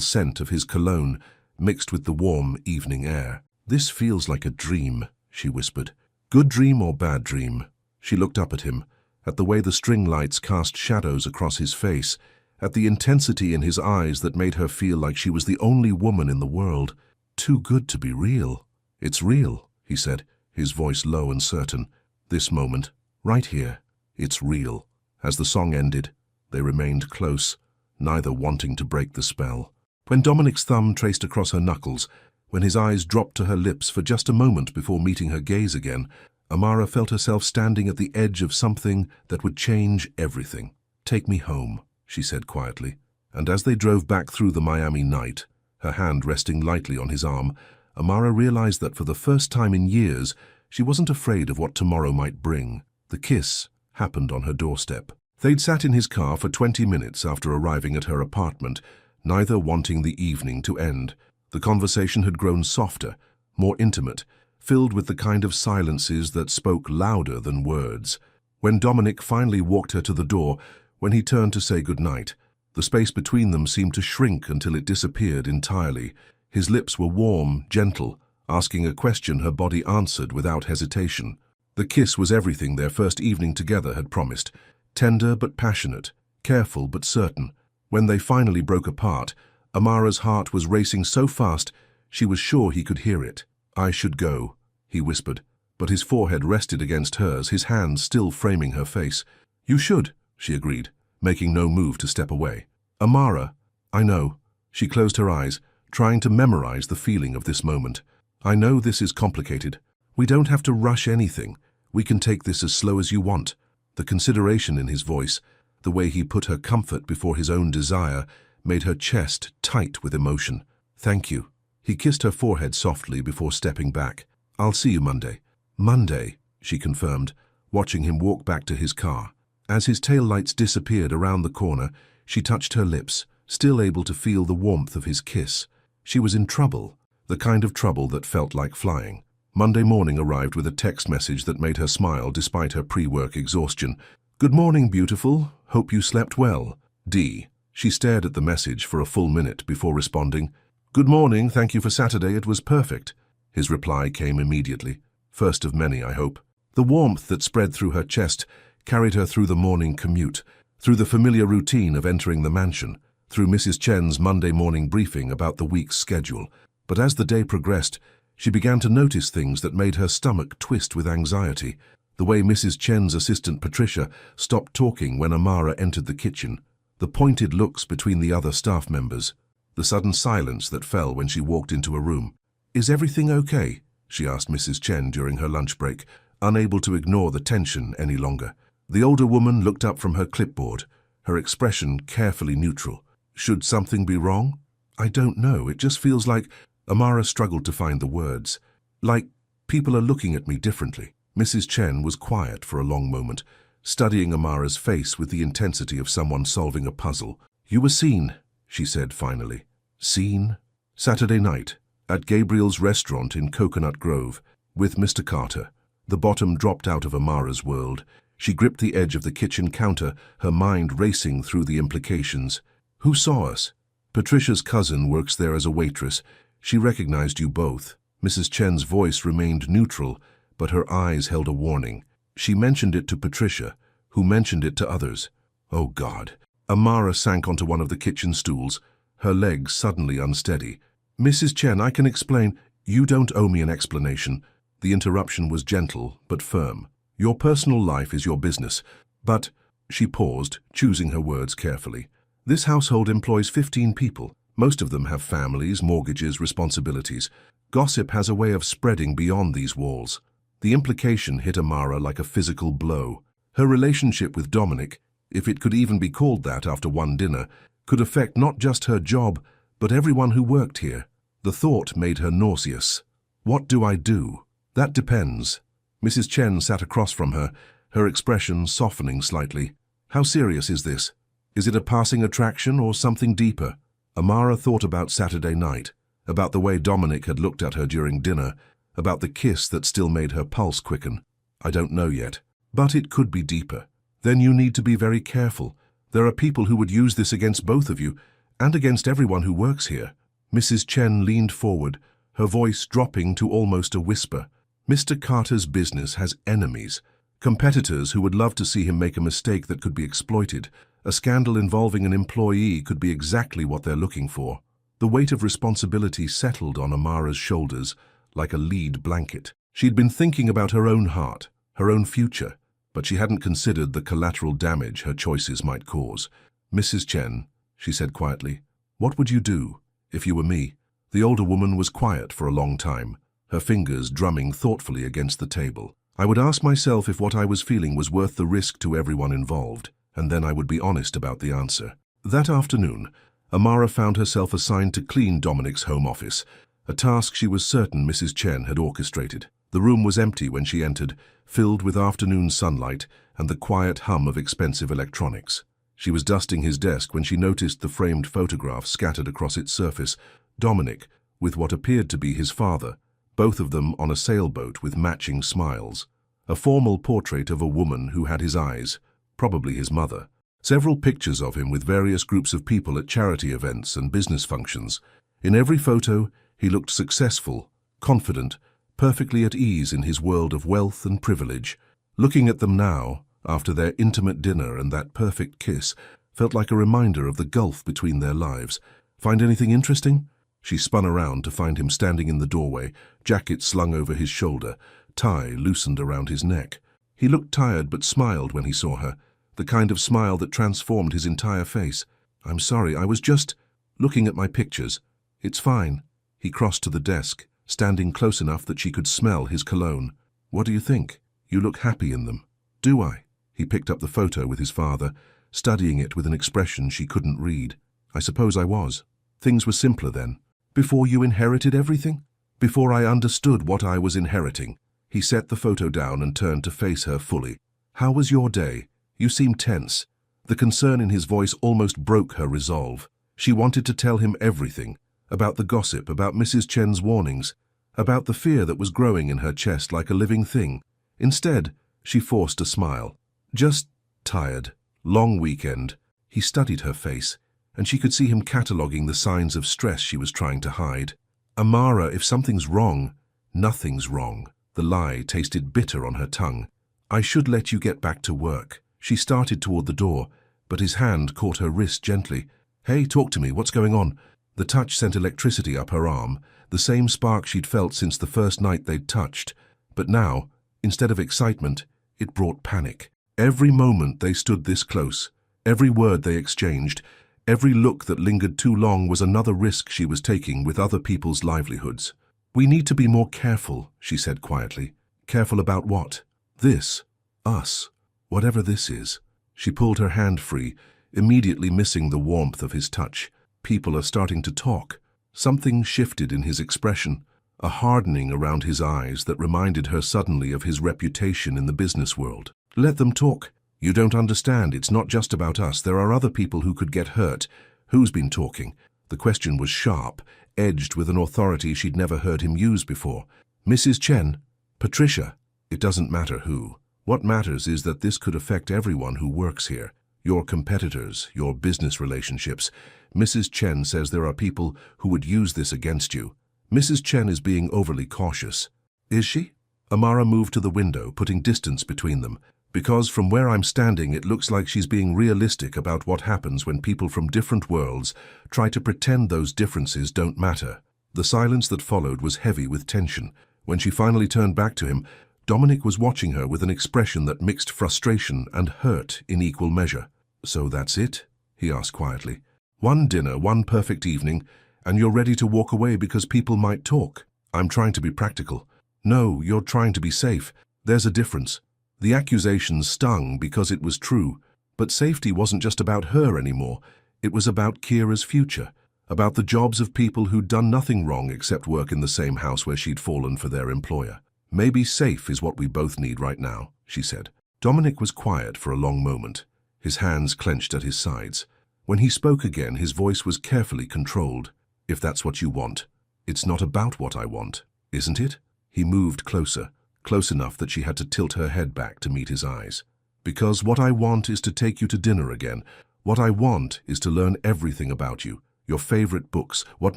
scent of his cologne mixed with the warm evening air. "This feels like a dream," she whispered. "Good dream or bad dream?" She looked up at him, at the way the string lights cast shadows across his face, at the intensity in his eyes that made her feel like she was the only woman in the world. "Too good to be real." "It's real," he said, his voice low and certain. "This moment, right here, it's real." As the song ended, they remained close, neither wanting to break the spell. When Dominic's thumb traced across her knuckles, when his eyes dropped to her lips for just a moment before meeting her gaze again, Amara felt herself standing at the edge of something that would change everything. "Take me home," she said quietly. And as they drove back through the Miami night, her hand resting lightly on his arm, Amara realized that for the first time in years, she wasn't afraid of what tomorrow might bring. The kiss happened on her doorstep. They'd sat in his car for 20 minutes after arriving at her apartment, neither wanting the evening to end. The conversation had grown softer, more intimate, filled with the kind of silences that spoke louder than words. When Dominic finally walked her to the door, when he turned to say goodnight, the space between them seemed to shrink until it disappeared entirely. His lips were warm, gentle, asking a question her body answered without hesitation. The kiss was everything their first evening together had promised, tender but passionate, careful but certain. When they finally broke apart, Amara's heart was racing so fast she was sure he could hear it. "I should go," he whispered, but his forehead rested against hers, his hands still framing her face. "You should," she agreed, making no move to step away. "Amara, I know." She closed her eyes, trying to memorize the feeling of this moment. "I know this is complicated. We don't have to rush anything. We can take this as slow as you want." The consideration in his voice, the way he put her comfort before his own desire, made her chest tight with emotion. "Thank you." He kissed her forehead softly before stepping back. "I'll see you Monday." "Monday," she confirmed, watching him walk back to his car. As his taillights disappeared around the corner, she touched her lips, still able to feel the warmth of his kiss. She was in trouble, the kind of trouble that felt like flying. Monday morning arrived with a text message that made her smile despite her pre-work exhaustion. "Good morning, beautiful. Hope you slept well. D." She stared at the message for a full minute before responding. "Good morning, thank you for Saturday, it was perfect." His reply came immediately. "First of many, I hope." The warmth that spread through her chest carried her through the morning commute, through the familiar routine of entering the mansion, through Mrs. Chen's Monday morning briefing about the week's schedule. But as the day progressed, she began to notice things that made her stomach twist with anxiety. The way Mrs. Chen's assistant Patricia stopped talking when Amara entered the kitchen, the pointed looks between the other staff members, the sudden silence that fell when she walked into a room. "Is everything okay?" she asked Mrs. Chen during her lunch break, unable to ignore the tension any longer. The older woman looked up from her clipboard, her expression carefully neutral. "Should something be wrong?" "I don't know, it just feels like—" Amara struggled to find the words. "Like people are looking at me differently." Mrs. Chen was quiet for a long moment, studying Amara's face with the intensity of someone solving a puzzle. "You were seen," she said finally. "Seen?" Saturday night, at Gabriel's restaurant in Coconut Grove, with Mr. Carter. The bottom dropped out of Amara's world. She gripped the edge of the kitchen counter, her mind racing through the implications. Who saw us? Patricia's cousin works there as a waitress. She recognized you both. Mrs. Chen's voice remained neutral, but her eyes held a warning. She mentioned it to Patricia, who mentioned it to others. Oh God. Amara sank onto one of the kitchen stools, her legs suddenly unsteady. Mrs. Chen, I can explain. You don't owe me an explanation. The interruption was gentle but firm. Your personal life is your business. But, she paused, choosing her words carefully. This household employs 15 people. Most of them have families, mortgages, responsibilities. Gossip has a way of spreading beyond these walls. The implication hit Amara like a physical blow. Her relationship with Dominic, if it could even be called that after one dinner, could affect not just her job, but everyone who worked here. The thought made her nauseous. What do I do? That depends. Mrs. Chen sat across from her, her expression softening slightly. How serious is this? Is it a passing attraction or something deeper? Amara thought about Saturday night, about the way Dominic had looked at her during dinner, about the kiss that still made her pulse quicken. I don't know yet, but it could be deeper. Then you need to be very careful. There are people who would use this against both of you, and against everyone who works here. Mrs. Chen leaned forward, her voice dropping to almost a whisper. Mr. Carter's business has enemies, competitors who would love to see him make a mistake that could be exploited. A scandal involving an employee could be exactly what they're looking for. The weight of responsibility settled on Amara's shoulders like a lead blanket. She'd been thinking about her own heart, her own future, but she hadn't considered the collateral damage her choices might cause. Mrs. Chen, she said quietly, what would you do if you were me? The older woman was quiet for a long time, her fingers drumming thoughtfully against the table. I would ask myself if what I was feeling was worth the risk to everyone involved, and then I would be honest about the answer. That afternoon, Amara found herself assigned to clean Dominic's home office, a task she was certain Mrs. Chen had orchestrated. The room was empty when she entered, filled with afternoon sunlight and the quiet hum of expensive electronics. She was dusting his desk when she noticed the framed photographs scattered across its surface. Dominic, with what appeared to be his father, both of them on a sailboat with matching smiles. A formal portrait of a woman who had his eyes, probably his mother. Several pictures of him with various groups of people at charity events and business functions. In every photo, he looked successful, confident, perfectly at ease in his world of wealth and privilege. Looking at them now, after their intimate dinner and that perfect kiss, felt like a reminder of the gulf between their lives. Find anything interesting? She spun around to find him standing in the doorway, jacket slung over his shoulder, tie loosened around his neck. He looked tired but smiled when he saw her, the kind of smile that transformed his entire face. I'm sorry, I was just looking at my pictures. It's fine. He crossed to the desk, standing close enough that she could smell his cologne. What do you think? You look happy in them. Do I? He picked up the photo with his father, studying it with an expression she couldn't read. I suppose I was. Things were simpler then. Before you inherited everything? Before I understood what I was inheriting. He set the photo down and turned to face her fully. How was your day? You seem tense. The concern in his voice almost broke her resolve. She wanted to tell him everything, about the gossip, about Mrs. Chen's warnings, about the fear that was growing in her chest like a living thing. Instead, she forced a smile. Just tired. Long weekend. He studied her face, and she could see him cataloguing the signs of stress she was trying to hide. Amara, if something's wrong, nothing's wrong. The lie tasted bitter on her tongue. I should let you get back to work. She started toward the door, but his hand caught her wrist gently. Hey, talk to me, what's going on? The touch sent electricity up her arm, the same spark she'd felt since the first night they'd touched. But now, instead of excitement, it brought panic. Every moment they stood this close, every word they exchanged, every look that lingered too long was another risk she was taking with other people's livelihoods. We need to be more careful, she said quietly. Careful about what? This. Us. Whatever this is. She pulled her hand free, immediately missing the warmth of his touch. People are starting to talk. Something shifted in his expression, a hardening around his eyes that reminded her suddenly of his reputation in the business world. Let them talk. You don't understand, it's not just about us. There are other people who could get hurt. Who's been talking? The question was sharp, edged with an authority she'd never heard him use before. "Mrs. Chen? Patricia? It doesn't matter who. What matters is that this could affect everyone who works here. Your competitors, your business relationships. Mrs. Chen says there are people who would use this against you. Mrs. Chen is being overly cautious." "Is she?" Amara moved to the window, putting distance between them. "Because from where I'm standing, it looks like she's being realistic about what happens when people from different worlds try to pretend those differences don't matter." The silence that followed was heavy with tension. When she finally turned back to him, Dominic was watching her with an expression that mixed frustration and hurt in equal measure. "So that's it?" he asked quietly. "One dinner, one perfect evening, and you're ready to walk away because people might talk?" "I'm trying to be practical." "No, you're trying to be safe. There's a difference." The accusation stung because it was true, but safety wasn't just about her anymore. It was about Kira's future, about the jobs of people who'd done nothing wrong except work in the same house where she'd fallen for their employer. "Maybe safe is what we both need right now," she said. Dominic was quiet for a long moment, his hands clenched at his sides. When he spoke again, his voice was carefully controlled. "If that's what you want, it's not about what I want, isn't it?" He moved closer, close enough that she had to tilt her head back to meet his eyes. "Because what I want is to take you to dinner again. What I want is to learn everything about you, your favorite books, what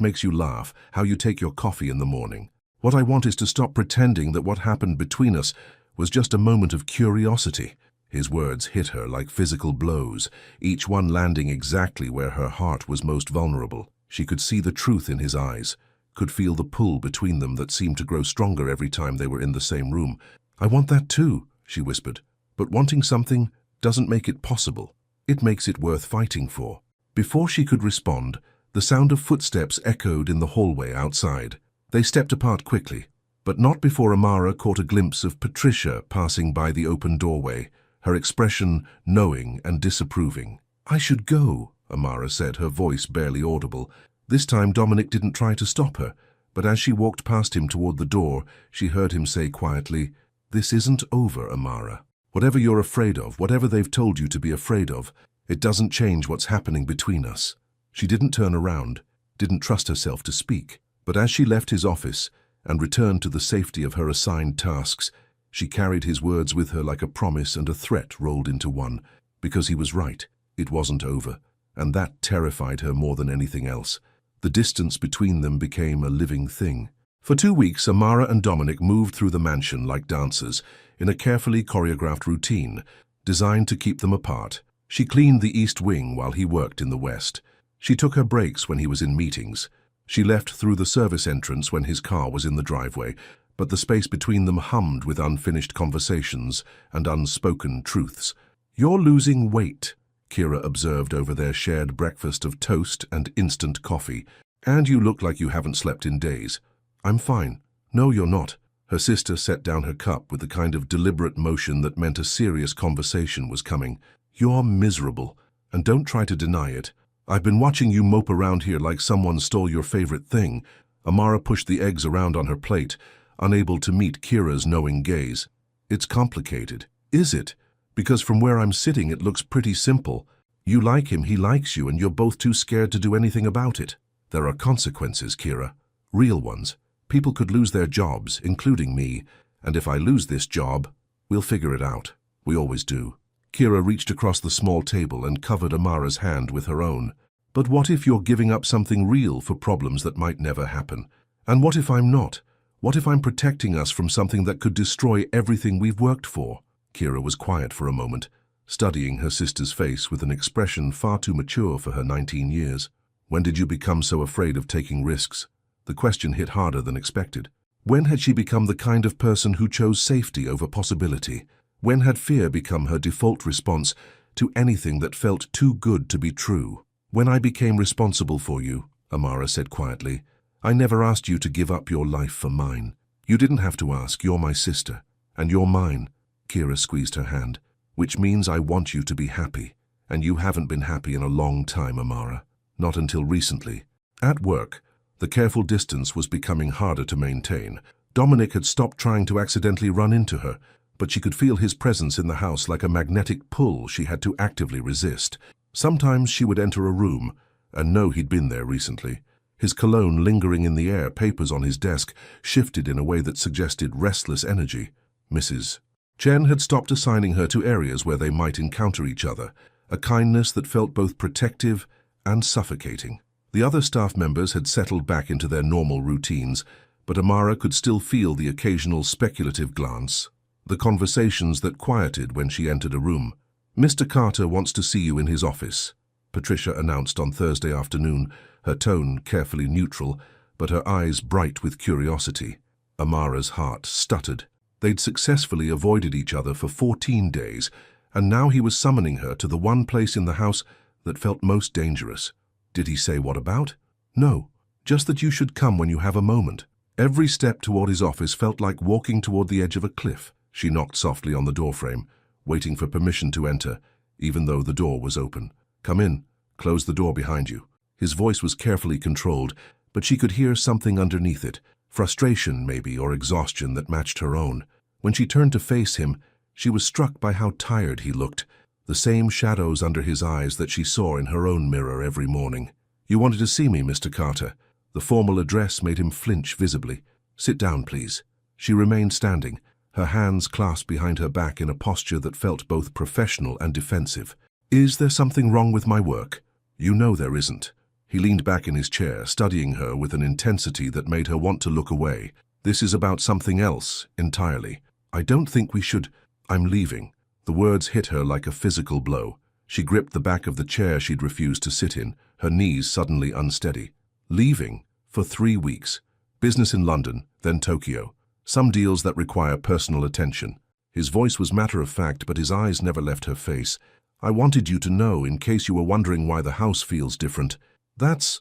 makes you laugh, how you take your coffee in the morning. What I want is to stop pretending that what happened between us was just a moment of curiosity." His words hit her like physical blows, each one landing exactly where her heart was most vulnerable. She could see the truth in his eyes, could feel the pull between them that seemed to grow stronger every time they were in the same room. "I want that too," she whispered. "But wanting something doesn't make it possible. It makes it worth fighting for." Before she could respond, the sound of footsteps echoed in the hallway outside. They stepped apart quickly, but not before Amara caught a glimpse of Patricia passing by the open doorway, her expression knowing and disapproving. "I should go," Amara said, her voice barely audible. This time Dominic didn't try to stop her, but as she walked past him toward the door, she heard him say quietly, "This isn't over, Amara. Whatever you're afraid of, whatever they've told you to be afraid of, it doesn't change what's happening between us." She didn't turn around, didn't trust herself to speak, but as she left his office and returned to the safety of her assigned tasks, she carried his words with her like a promise and a threat rolled into one. Because he was right, it wasn't over, and that terrified her more than anything else. The distance between them became a living thing. For 2 weeks, Amara and Dominic moved through the mansion like dancers, in a carefully choreographed routine, designed to keep them apart. She cleaned the east wing while he worked in the west. She took her breaks when he was in meetings. She left through the service entrance when his car was in the driveway, but the space between them hummed with unfinished conversations and unspoken truths. "You're losing weight," Kira observed over their shared breakfast of toast and instant coffee. "And you look like you haven't slept in days." "I'm fine." "No, you're not." Her sister set down her cup with the kind of deliberate motion that meant a serious conversation was coming. "You're miserable, and don't try to deny it. I've been watching you mope around here like someone stole your favorite thing." Amara pushed the eggs around on her plate, unable to meet Kira's knowing gaze. "It's complicated." "Is it? Because from where I'm sitting it looks pretty simple. You like him, he likes you, and you're both too scared to do anything about it." "There are consequences, Kira. Real ones. People could lose their jobs, including me, and if I lose this job, we'll figure it out. We always do." Kira reached across the small table and covered Amara's hand with her own. "But what if you're giving up something real for problems that might never happen? And what if I'm not? What if I'm protecting us from something that could destroy everything we've worked for?" Kira was quiet for a moment, studying her sister's face with an expression far too mature for her 19 years. "When did you become so afraid of taking risks?" The question hit harder than expected. When had she become the kind of person who chose safety over possibility? When had fear become her default response to anything that felt too good to be true? "When I became responsible for you," Amara said quietly. "I never asked you to give up your life for mine. You didn't have to ask. You're my sister, and you're mine." Kira squeezed her hand. "Which means I want you to be happy. And you haven't been happy in a long time, Amara. Not until recently." At work, the careful distance was becoming harder to maintain. Dominic had stopped trying to accidentally run into her, but she could feel his presence in the house like a magnetic pull she had to actively resist. Sometimes she would enter a room, and know he'd been there recently. His cologne lingering in the air, papers on his desk, shifted in a way that suggested restless energy. Mrs. Chen had stopped assigning her to areas where they might encounter each other, a kindness that felt both protective and suffocating. The other staff members had settled back into their normal routines, but Amara could still feel the occasional speculative glance, the conversations that quieted when she entered a room. "Mr. Carter wants to see you in his office," Patricia announced on Thursday afternoon, her tone carefully neutral, but her eyes bright with curiosity. Amara's heart stuttered. They'd successfully avoided each other for 14 days, and now he was summoning her to the one place in the house that felt most dangerous. Did he say what about? No, just that you should come when you have a moment. Every step toward his office felt like walking toward the edge of a cliff. She knocked softly on the doorframe, waiting for permission to enter, even though the door was open. "Come in. Close the door behind you." His voice was carefully controlled, but she could hear something underneath it, frustration maybe, or exhaustion that matched her own. When she turned to face him, she was struck by how tired he looked, the same shadows under his eyes that she saw in her own mirror every morning. "You wanted to see me, Mr. Carter." The formal address made him flinch visibly. "Sit down, please." She remained standing, her hands clasped behind her back in a posture that felt both professional and defensive. "Is there something wrong with my work?" "You know there isn't." He leaned back in his chair, studying her with an intensity that made her want to look away. "This is about something else, entirely. I don't think we should—" "I'm leaving." The words hit her like a physical blow. She gripped the back of the chair she'd refused to sit in, her knees suddenly unsteady. "Leaving? For 3 weeks. Business in London, then Tokyo. Some deals that require personal attention." His voice was matter-of-fact, but his eyes never left her face. "I wanted you to know, in case you were wondering why the house feels different. That's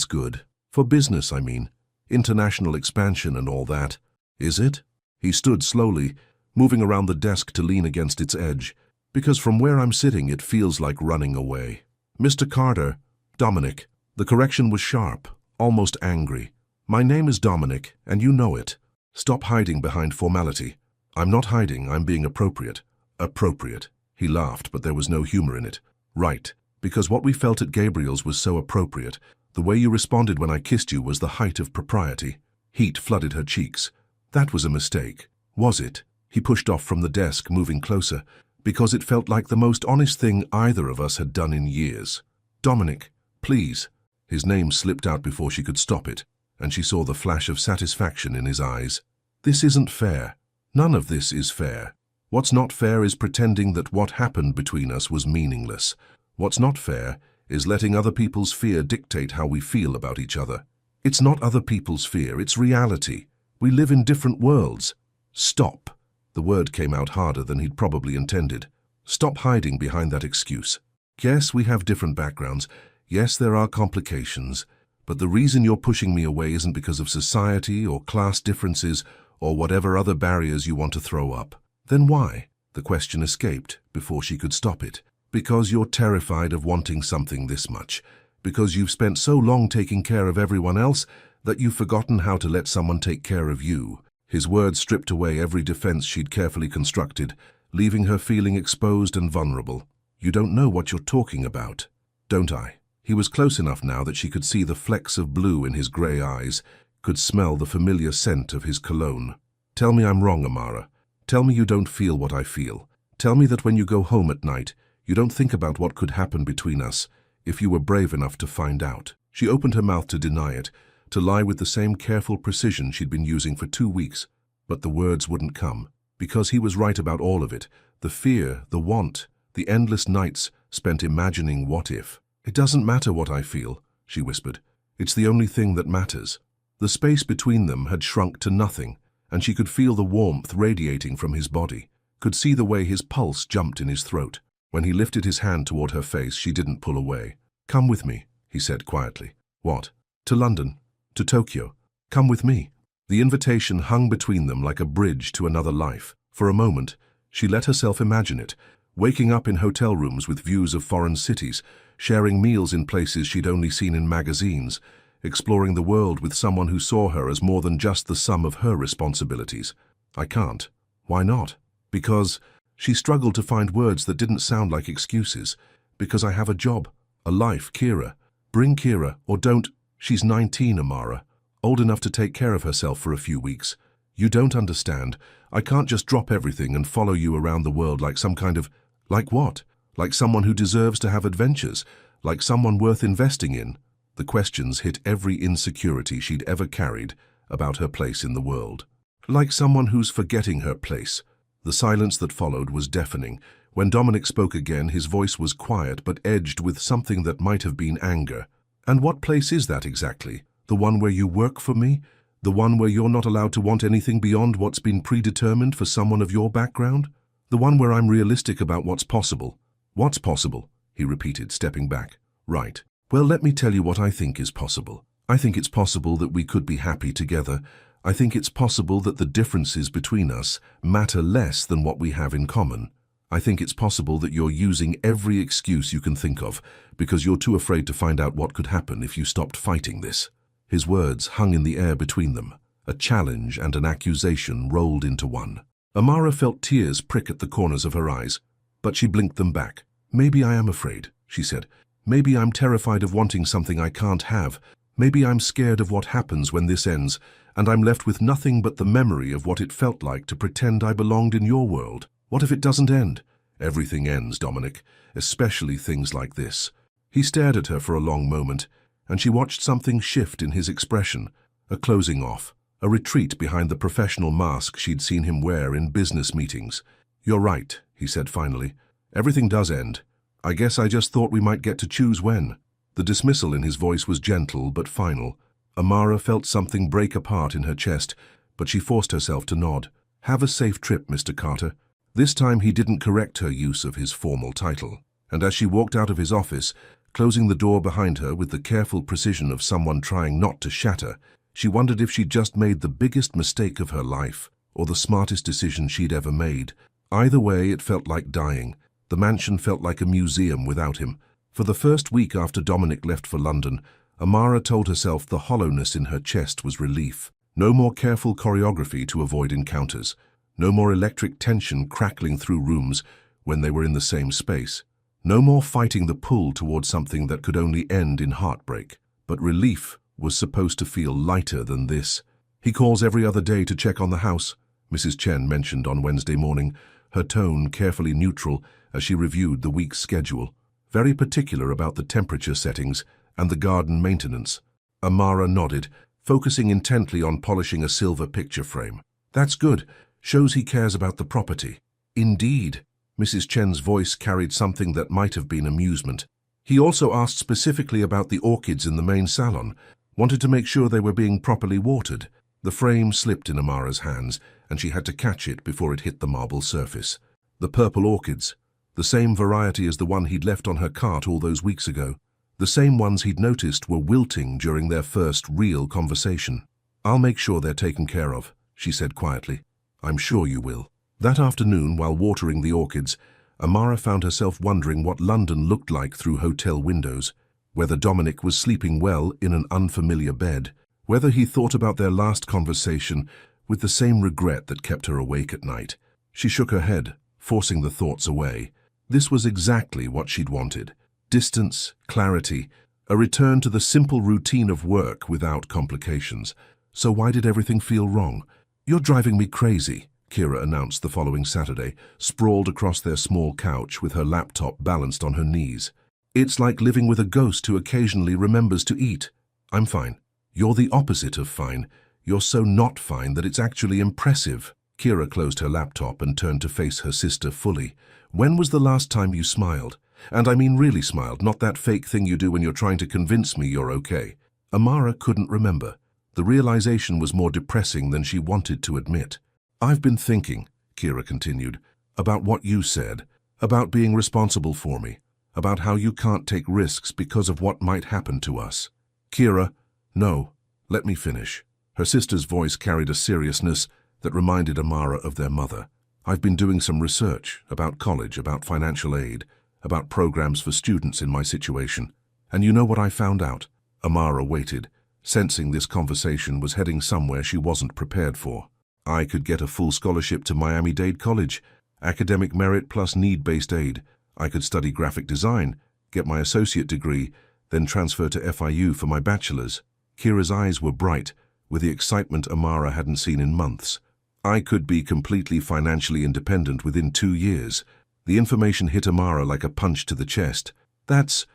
good. For business, I mean. International expansion and all that." "Is it?" He stood slowly, moving around the desk to lean against its edge. "Because from where I'm sitting, it feels like running away." "Mr. Carter, Dominic." The correction was sharp, almost angry. "My name is Dominic, and you know it. Stop hiding behind formality." "I'm not hiding, I'm being appropriate." "Appropriate." He laughed, but there was no humor in it. "Right, because what we felt at Gabriel's was so appropriate. The way you responded when I kissed you was the height of propriety." Heat flooded her cheeks. "That was a mistake." "Was it?" He pushed off from the desk, moving closer, "because it felt like the most honest thing either of us had done in years." "Dominic, please." His name slipped out before she could stop it, and she saw the flash of satisfaction in his eyes. "This isn't fair. None of this is fair. What's not fair is pretending that what happened between us was meaningless. What's not fair is letting other people's fear dictate how we feel about each other. It's not other people's fear, it's reality. We live in different worlds." "Stop." The word came out harder than he'd probably intended. "Stop hiding behind that excuse. Yes, we have different backgrounds. Yes, there are complications. But the reason you're pushing me away isn't because of society or class differences or whatever other barriers you want to throw up. Then why?" The question escaped before she could stop it. "Because you're terrified of wanting something this much. Because you've spent so long taking care of everyone else that you've forgotten how to let someone take care of you." His words stripped away every defense she'd carefully constructed, leaving her feeling exposed and vulnerable. "You don't know what you're talking about." "Don't I?" He was close enough now that she could see the flecks of blue in his grey eyes, could smell the familiar scent of his cologne. "Tell me I'm wrong, Amara. Tell me you don't feel what I feel. Tell me that when you go home at night, you don't think about what could happen between us, if you were brave enough to find out." She opened her mouth to deny it, to lie with the same careful precision she'd been using for 2 weeks. But the words wouldn't come, because he was right about all of it. The fear, the want, the endless nights spent imagining what if. "It doesn't matter what I feel," she whispered. "It's the only thing that matters." The space between them had shrunk to nothing, and she could feel the warmth radiating from his body, could see the way his pulse jumped in his throat. When he lifted his hand toward her face, she didn't pull away. "Come with me," he said quietly. "What?" "To London. To Tokyo. Come with me." The invitation hung between them like a bridge to another life. For a moment, she let herself imagine it, waking up in hotel rooms with views of foreign cities, sharing meals in places she'd only seen in magazines, exploring the world with someone who saw her as more than just the sum of her responsibilities. "I can't." "Why not?" "Because—" She struggled to find words that didn't sound like excuses. "Because I have a job, a life, Kira." Bring Kira, or don't. She's 19, Amara. Old enough to take care of herself for a few weeks. You don't understand. I can't just drop everything and follow you around the world like some kind of... Like what? Like someone who deserves to have adventures? Like someone worth investing in? The questions hit every insecurity she'd ever carried about her place in the world. Like someone who's forgetting her place. The silence that followed was deafening. When Dominic spoke again, his voice was quiet but edged with something that might have been anger. And what place is that exactly? The one where you work for me? The one where you're not allowed to want anything beyond what's been predetermined for someone of your background? The one where I'm realistic about what's possible? What's possible? He repeated, stepping back. Right. Well, let me tell you what I think is possible. I think it's possible that we could be happy together. I think it's possible that the differences between us matter less than what we have in common. I think it's possible that you're using every excuse you can think of because you're too afraid to find out what could happen if you stopped fighting this. His words hung in the air between them. A challenge and an accusation rolled into one. Amara felt tears prick at the corners of her eyes, but she blinked them back. Maybe I am afraid, she said. Maybe I'm terrified of wanting something I can't have. Maybe I'm scared of what happens when this ends, and I'm left with nothing but the memory of what it felt like to pretend I belonged in your world. What if it doesn't end? Everything ends, Dominic, especially things like this. He stared at her for a long moment, and she watched something shift in his expression, a closing off, a retreat behind the professional mask she'd seen him wear in business meetings. You're right, he said finally. Everything does end. I guess I just thought we might get to choose when. The dismissal in his voice was gentle but final. Amara felt something break apart in her chest, but she forced herself to nod. Have a safe trip, Mr. Carter. This time he didn't correct her use of his formal title, and as she walked out of his office, closing the door behind her with the careful precision of someone trying not to shatter, she wondered if she'd just made the biggest mistake of her life, or the smartest decision she'd ever made. Either way, it felt like dying. The mansion felt like a museum without him. For the first week after Dominic left for London, Amara told herself the hollowness in her chest was relief. No more careful choreography to avoid encounters. No more electric tension crackling through rooms when they were in the same space. No more fighting the pull toward something that could only end in heartbreak. But relief was supposed to feel lighter than this. He calls every other day to check on the house, Mrs. Chen mentioned on Wednesday morning, her tone carefully neutral as she reviewed the week's schedule. Very particular about the temperature settings and the garden maintenance. Amara nodded, focusing intently on polishing a silver picture frame. That's good. Shows he cares about the property. Indeed. Mrs. Chen's voice carried something that might have been amusement. He also asked specifically about the orchids in the main salon, wanted to make sure they were being properly watered. The frame slipped in Amara's hands, and she had to catch it before it hit the marble surface. The purple orchids, the same variety as the one he'd left on her cart all those weeks ago. The same ones he'd noticed were wilting during their first real conversation. I'll make sure they're taken care of, she said quietly. I'm sure you will. That afternoon, while watering the orchids, Amara found herself wondering what London looked like through hotel windows, whether Dominic was sleeping well in an unfamiliar bed, whether he thought about their last conversation with the same regret that kept her awake at night. She shook her head, forcing the thoughts away. This was exactly what she'd wanted. Distance, clarity, a return to the simple routine of work without complications. So why did everything feel wrong? You're driving me crazy, Kira announced the following Saturday, sprawled across their small couch with her laptop balanced on her knees. It's like living with a ghost who occasionally remembers to eat. I'm fine. You're the opposite of fine. You're so not fine that it's actually impressive. Kira closed her laptop and turned to face her sister fully. When was the last time you smiled? And I mean really smiled, not that fake thing you do when you're trying to convince me you're okay. Amara couldn't remember. The realization was more depressing than she wanted to admit. I've been thinking, Kira continued, about what you said, about being responsible for me, about how you can't take risks because of what might happen to us. Kira, no, let me finish. Her sister's voice carried a seriousness that reminded Amara of their mother. I've been doing some research about college, about financial aid, about programs for students in my situation. And you know what I found out? Amara waited, sensing this conversation was heading somewhere she wasn't prepared for. I could get a full scholarship to Miami-Dade College, academic merit plus need-based aid. I could study graphic design, get my associate degree, then transfer to FIU for my bachelor's. Kira's eyes were bright, with the excitement Amara hadn't seen in months. I could be completely financially independent within 2 years. The information hit Amara like a punch to the chest. That's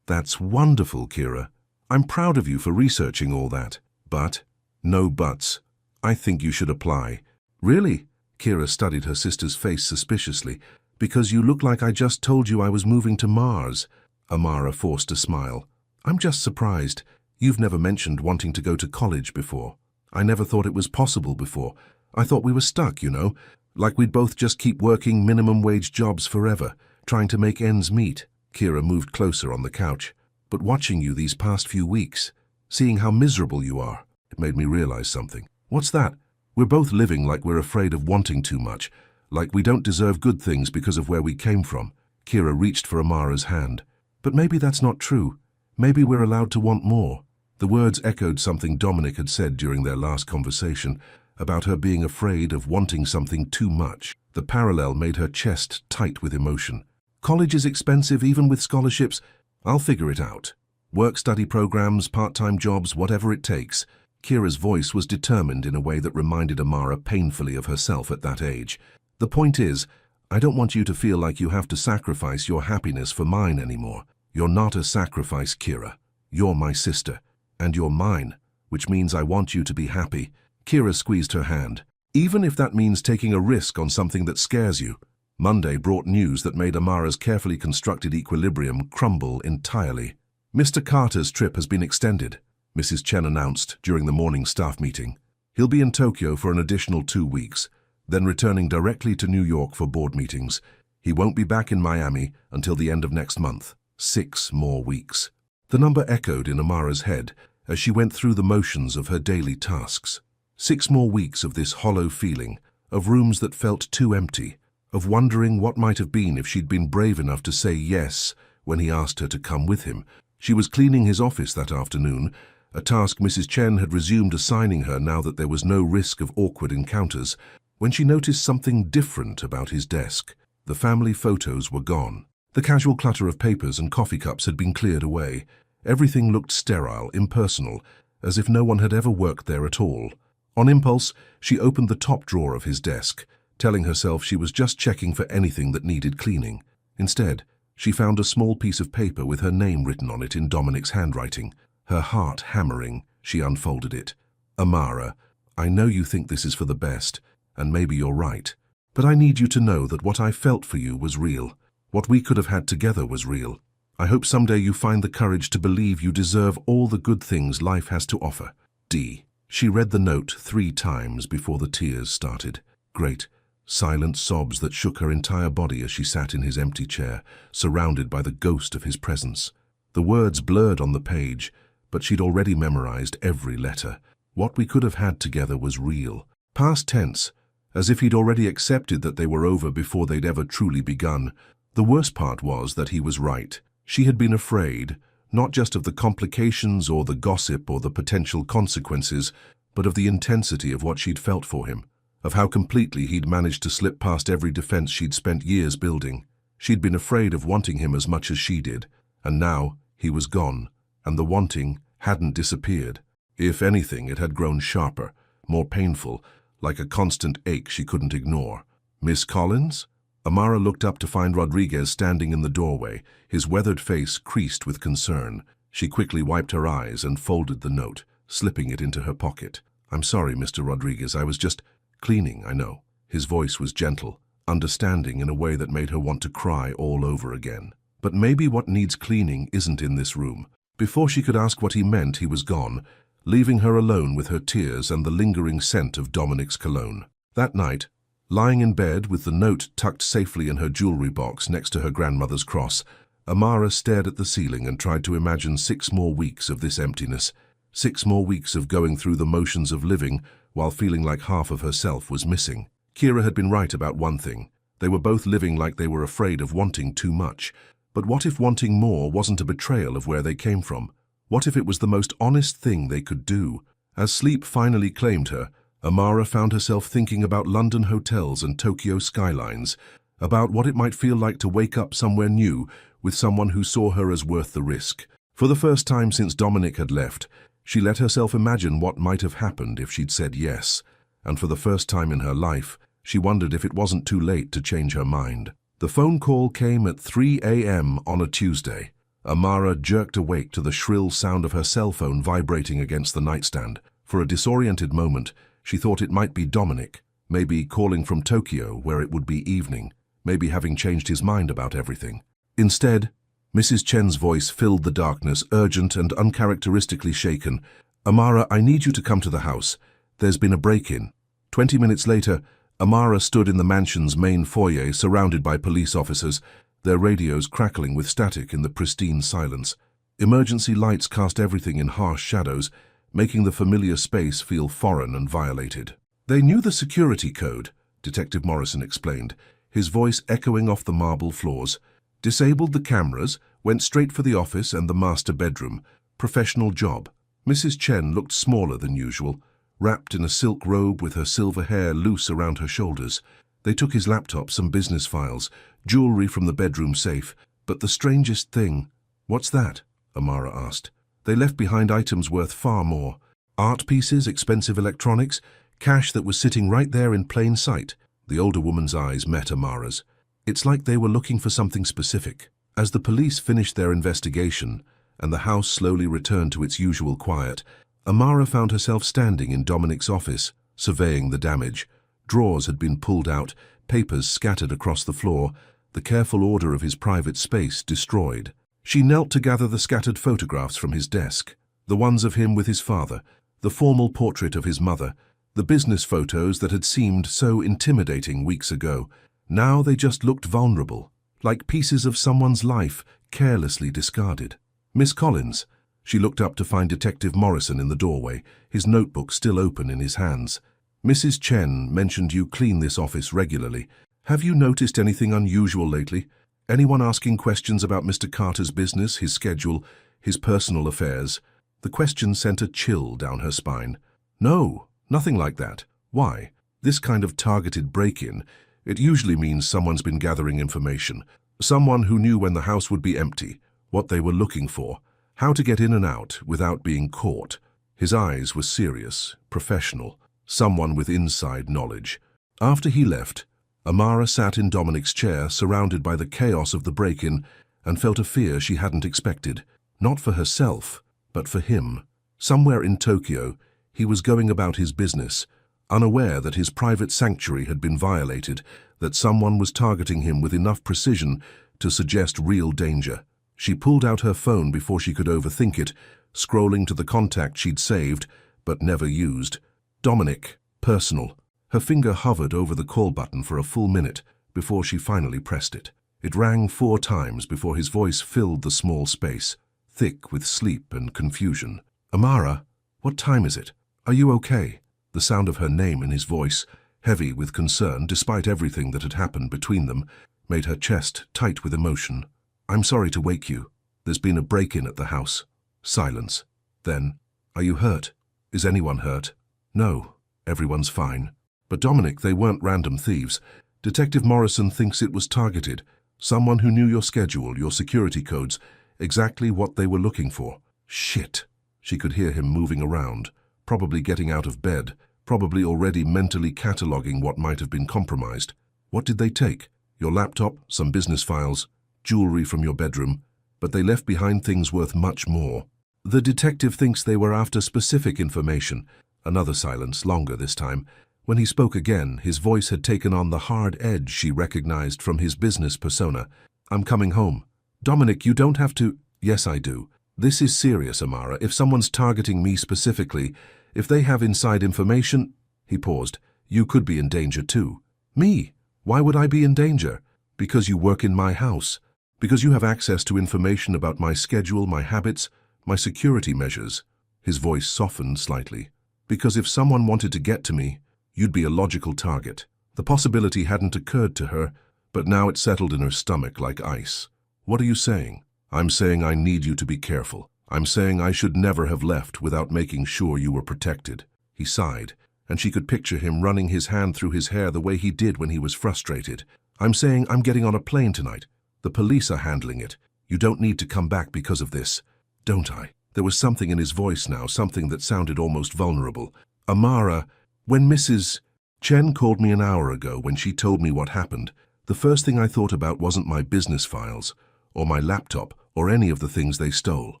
wonderful, Kira. I'm proud of you for researching all that. But, no buts. I think you should apply. Really? Kira studied her sister's face suspiciously. Because you look like I just told you I was moving to Mars. Amara forced a smile. I'm just surprised. You've never mentioned wanting to go to college before. I never thought it was possible before. I thought we were stuck, you know, like we'd both just keep working minimum wage jobs forever, trying to make ends meet. Kira moved closer on the couch. But watching you these past few weeks, seeing how miserable you are, it made me realize something. What's that? We're both living like we're afraid of wanting too much, like we don't deserve good things because of where we came from. Kira reached for Amara's hand. But maybe that's not true. Maybe we're allowed to want more. The words echoed something Dominic had said during their last conversation, about her being afraid of wanting something too much. The parallel made her chest tight with emotion. College is expensive even with scholarships. I'll figure it out. Work-study programs, part-time jobs, whatever it takes. Kira's voice was determined in a way that reminded Amara painfully of herself at that age. The point is, I don't want you to feel like you have to sacrifice your happiness for mine anymore. You're not a sacrifice, Kira. You're my sister. And you're mine, which means I want you to be happy. Kira squeezed her hand. Even if that means taking a risk on something that scares you. Monday brought news that made Amara's carefully constructed equilibrium crumble entirely. Mr. Carter's trip has been extended, Mrs. Chen announced during the morning staff meeting. He'll be in Tokyo for an additional 2 weeks, then returning directly to New York for board meetings. He won't be back in Miami until the end of next month. 6 more weeks. The number echoed in Amara's head as she went through the motions of her daily tasks. 6 more weeks of this hollow feeling, of rooms that felt too empty, of wondering what might have been if she'd been brave enough to say yes when he asked her to come with him. She was cleaning his office that afternoon, a task Mrs. Chen had resumed assigning her now that there was no risk of awkward encounters, when she noticed something different about his desk. The family photos were gone. The casual clutter of papers and coffee cups had been cleared away. Everything looked sterile, impersonal, as if no one had ever worked there at all. On impulse, she opened the top drawer of his desk, telling herself she was just checking for anything that needed cleaning. Instead, she found a small piece of paper with her name written on it in Dominic's handwriting. Her heart hammering, she unfolded it. Amara, I know you think this is for the best, and maybe you're right, but I need you to know that what I felt for you was real. What we could have had together was real. I hope someday you find the courage to believe you deserve all the good things life has to offer. D. She read the note 3 times before the tears started. Great, silent sobs that shook her entire body as she sat in his empty chair, surrounded by the ghost of his presence. The words blurred on the page, but she'd already memorized every letter. What we could have had together was real. Past tense, as if he'd already accepted that they were over before they'd ever truly begun. The worst part was that he was right. She had been afraid, not just of the complications or the gossip or the potential consequences, but of the intensity of what she'd felt for him, of how completely he'd managed to slip past every defense she'd spent years building. She'd been afraid of wanting him as much as she did, and now he was gone, and the wanting hadn't disappeared. If anything, it had grown sharper, more painful, like a constant ache she couldn't ignore. Miss Collins? Amara looked up to find Rodriguez standing in the doorway, his weathered face creased with concern. She quickly wiped her eyes and folded the note, slipping it into her pocket. I'm sorry, Mr. Rodriguez, I was just cleaning, I know. His voice was gentle, understanding in a way that made her want to cry all over again. But maybe what needs cleaning isn't in this room. Before she could ask what he meant, he was gone, leaving her alone with her tears and the lingering scent of Dominic's cologne. That night, lying in bed with the note tucked safely in her jewelry box next to her grandmother's cross, Amara stared at the ceiling and tried to imagine 6 more weeks of this emptiness, 6 more weeks of going through the motions of living while feeling like half of herself was missing. Kira had been right about one thing. They were both living like they were afraid of wanting too much. But what if wanting more wasn't a betrayal of where they came from? What if it was the most honest thing they could do? As sleep finally claimed her, Amara found herself thinking about London hotels and Tokyo skylines, about what it might feel like to wake up somewhere new with someone who saw her as worth the risk. For the first time since Dominic had left, she let herself imagine what might have happened if she'd said yes, and for the first time in her life, she wondered if it wasn't too late to change her mind. The phone call came at 3 a.m. on a Tuesday. Amara jerked awake to the shrill sound of her cell phone vibrating against the nightstand. For a disoriented moment, she thought it might be Dominic, maybe calling from Tokyo where it would be evening, maybe having changed his mind about everything. Instead, Mrs. Chen's voice filled the darkness, urgent and uncharacteristically shaken. "Amara, I need you to come to the house. There's been a break-in." 20 minutes later, Amara stood in the mansion's main foyer surrounded by police officers, their radios crackling with static in the pristine silence. Emergency lights cast everything in harsh shadows, making the familiar space feel foreign and violated. "They knew the security code," Detective Morrison explained, his voice echoing off the marble floors. "Disabled the cameras, went straight for the office and the master bedroom. Professional job." Mrs. Chen looked smaller than usual, wrapped in a silk robe with her silver hair loose around her shoulders. They took his laptop, some business files, jewelry from the bedroom safe. But the strangest thing— "What's that?" Amara asked. "They left behind items worth far more. Art pieces, expensive electronics, cash that was sitting right there in plain sight." The older woman's eyes met Amara's. It's like they were looking for something specific. As the police finished their investigation and the house slowly returned to its usual quiet, Amara found herself standing in Dominic's office, surveying the damage. Drawers had been pulled out, papers scattered across the floor, the careful order of his private space destroyed. She knelt to gather the scattered photographs from his desk, the ones of him with his father, the formal portrait of his mother, the business photos that had seemed so intimidating weeks ago. Now they just looked vulnerable, like pieces of someone's life carelessly discarded. "Miss Collins." She looked up to find Detective Morrison in the doorway, his notebook still open in his hands. "Mrs. Chen mentioned you clean this office regularly. Have you noticed anything unusual lately? Anyone asking questions about Mr. Carter's business, his schedule, his personal affairs?" The question sent a chill down her spine. "No, nothing like that. Why? This kind of targeted break-in, it usually means someone's been gathering information. Someone who knew when the house would be empty, what they were looking for, how to get in and out without being caught." His eyes were serious, professional, someone with inside knowledge. After he left, Amara sat in Dominic's chair, surrounded by the chaos of the break-in, and felt a fear she hadn't expected. Not for herself, but for him. Somewhere in Tokyo, he was going about his business, unaware that his private sanctuary had been violated, that someone was targeting him with enough precision to suggest real danger. She pulled out her phone before she could overthink it, scrolling to the contact she'd saved but never used. Dominic, personal. Her finger hovered over the call button for a full minute before she finally pressed it. It rang 4 times before his voice filled the small space, thick with sleep and confusion. "Amara, what time is it? Are you okay?" The sound of her name in his voice, heavy with concern despite everything that had happened between them, made her chest tight with emotion. "I'm sorry to wake you. There's been a break-in at the house." Silence. Then, "Are you hurt? Is anyone hurt?" "No, everyone's fine." "But Dominic, they weren't random thieves. Detective Morrison thinks it was targeted. Someone who knew your schedule, your security codes, exactly what they were looking for." Shit. She could hear him moving around, probably getting out of bed, probably already mentally cataloging what might have been compromised. "What did they take? Your laptop, some business files, jewelry from your bedroom, but they left behind things worth much more." "The detective thinks they were after specific information." Another silence, longer this time. When he spoke again, his voice had taken on the hard edge she recognized from his business persona. "I'm coming home." "Dominic, you don't have to—" "Yes, I do. This is serious, Amara. If someone's targeting me specifically, if they have inside information—" He paused. "You could be in danger too." "Me? Why would I be in danger?" "Because you work in my house. Because you have access to information about my schedule, my habits, my security measures." His voice softened slightly. "Because if someone wanted to get to me, you'd be a logical target." The possibility hadn't occurred to her, but now it settled in her stomach like ice. "What are you saying?" "I'm saying I need you to be careful. I'm saying I should never have left without making sure you were protected." He sighed, and she could picture him running his hand through his hair the way he did when he was frustrated. "I'm saying I'm getting on a plane tonight. The police are handling it. You don't need to come back because of this." don't I? There was something in his voice now, something that sounded almost vulnerable. Amara, when Mrs. Chen called me an hour ago when she told me what happened, the first thing I thought about wasn't my business files, or my laptop, or any of the things they stole.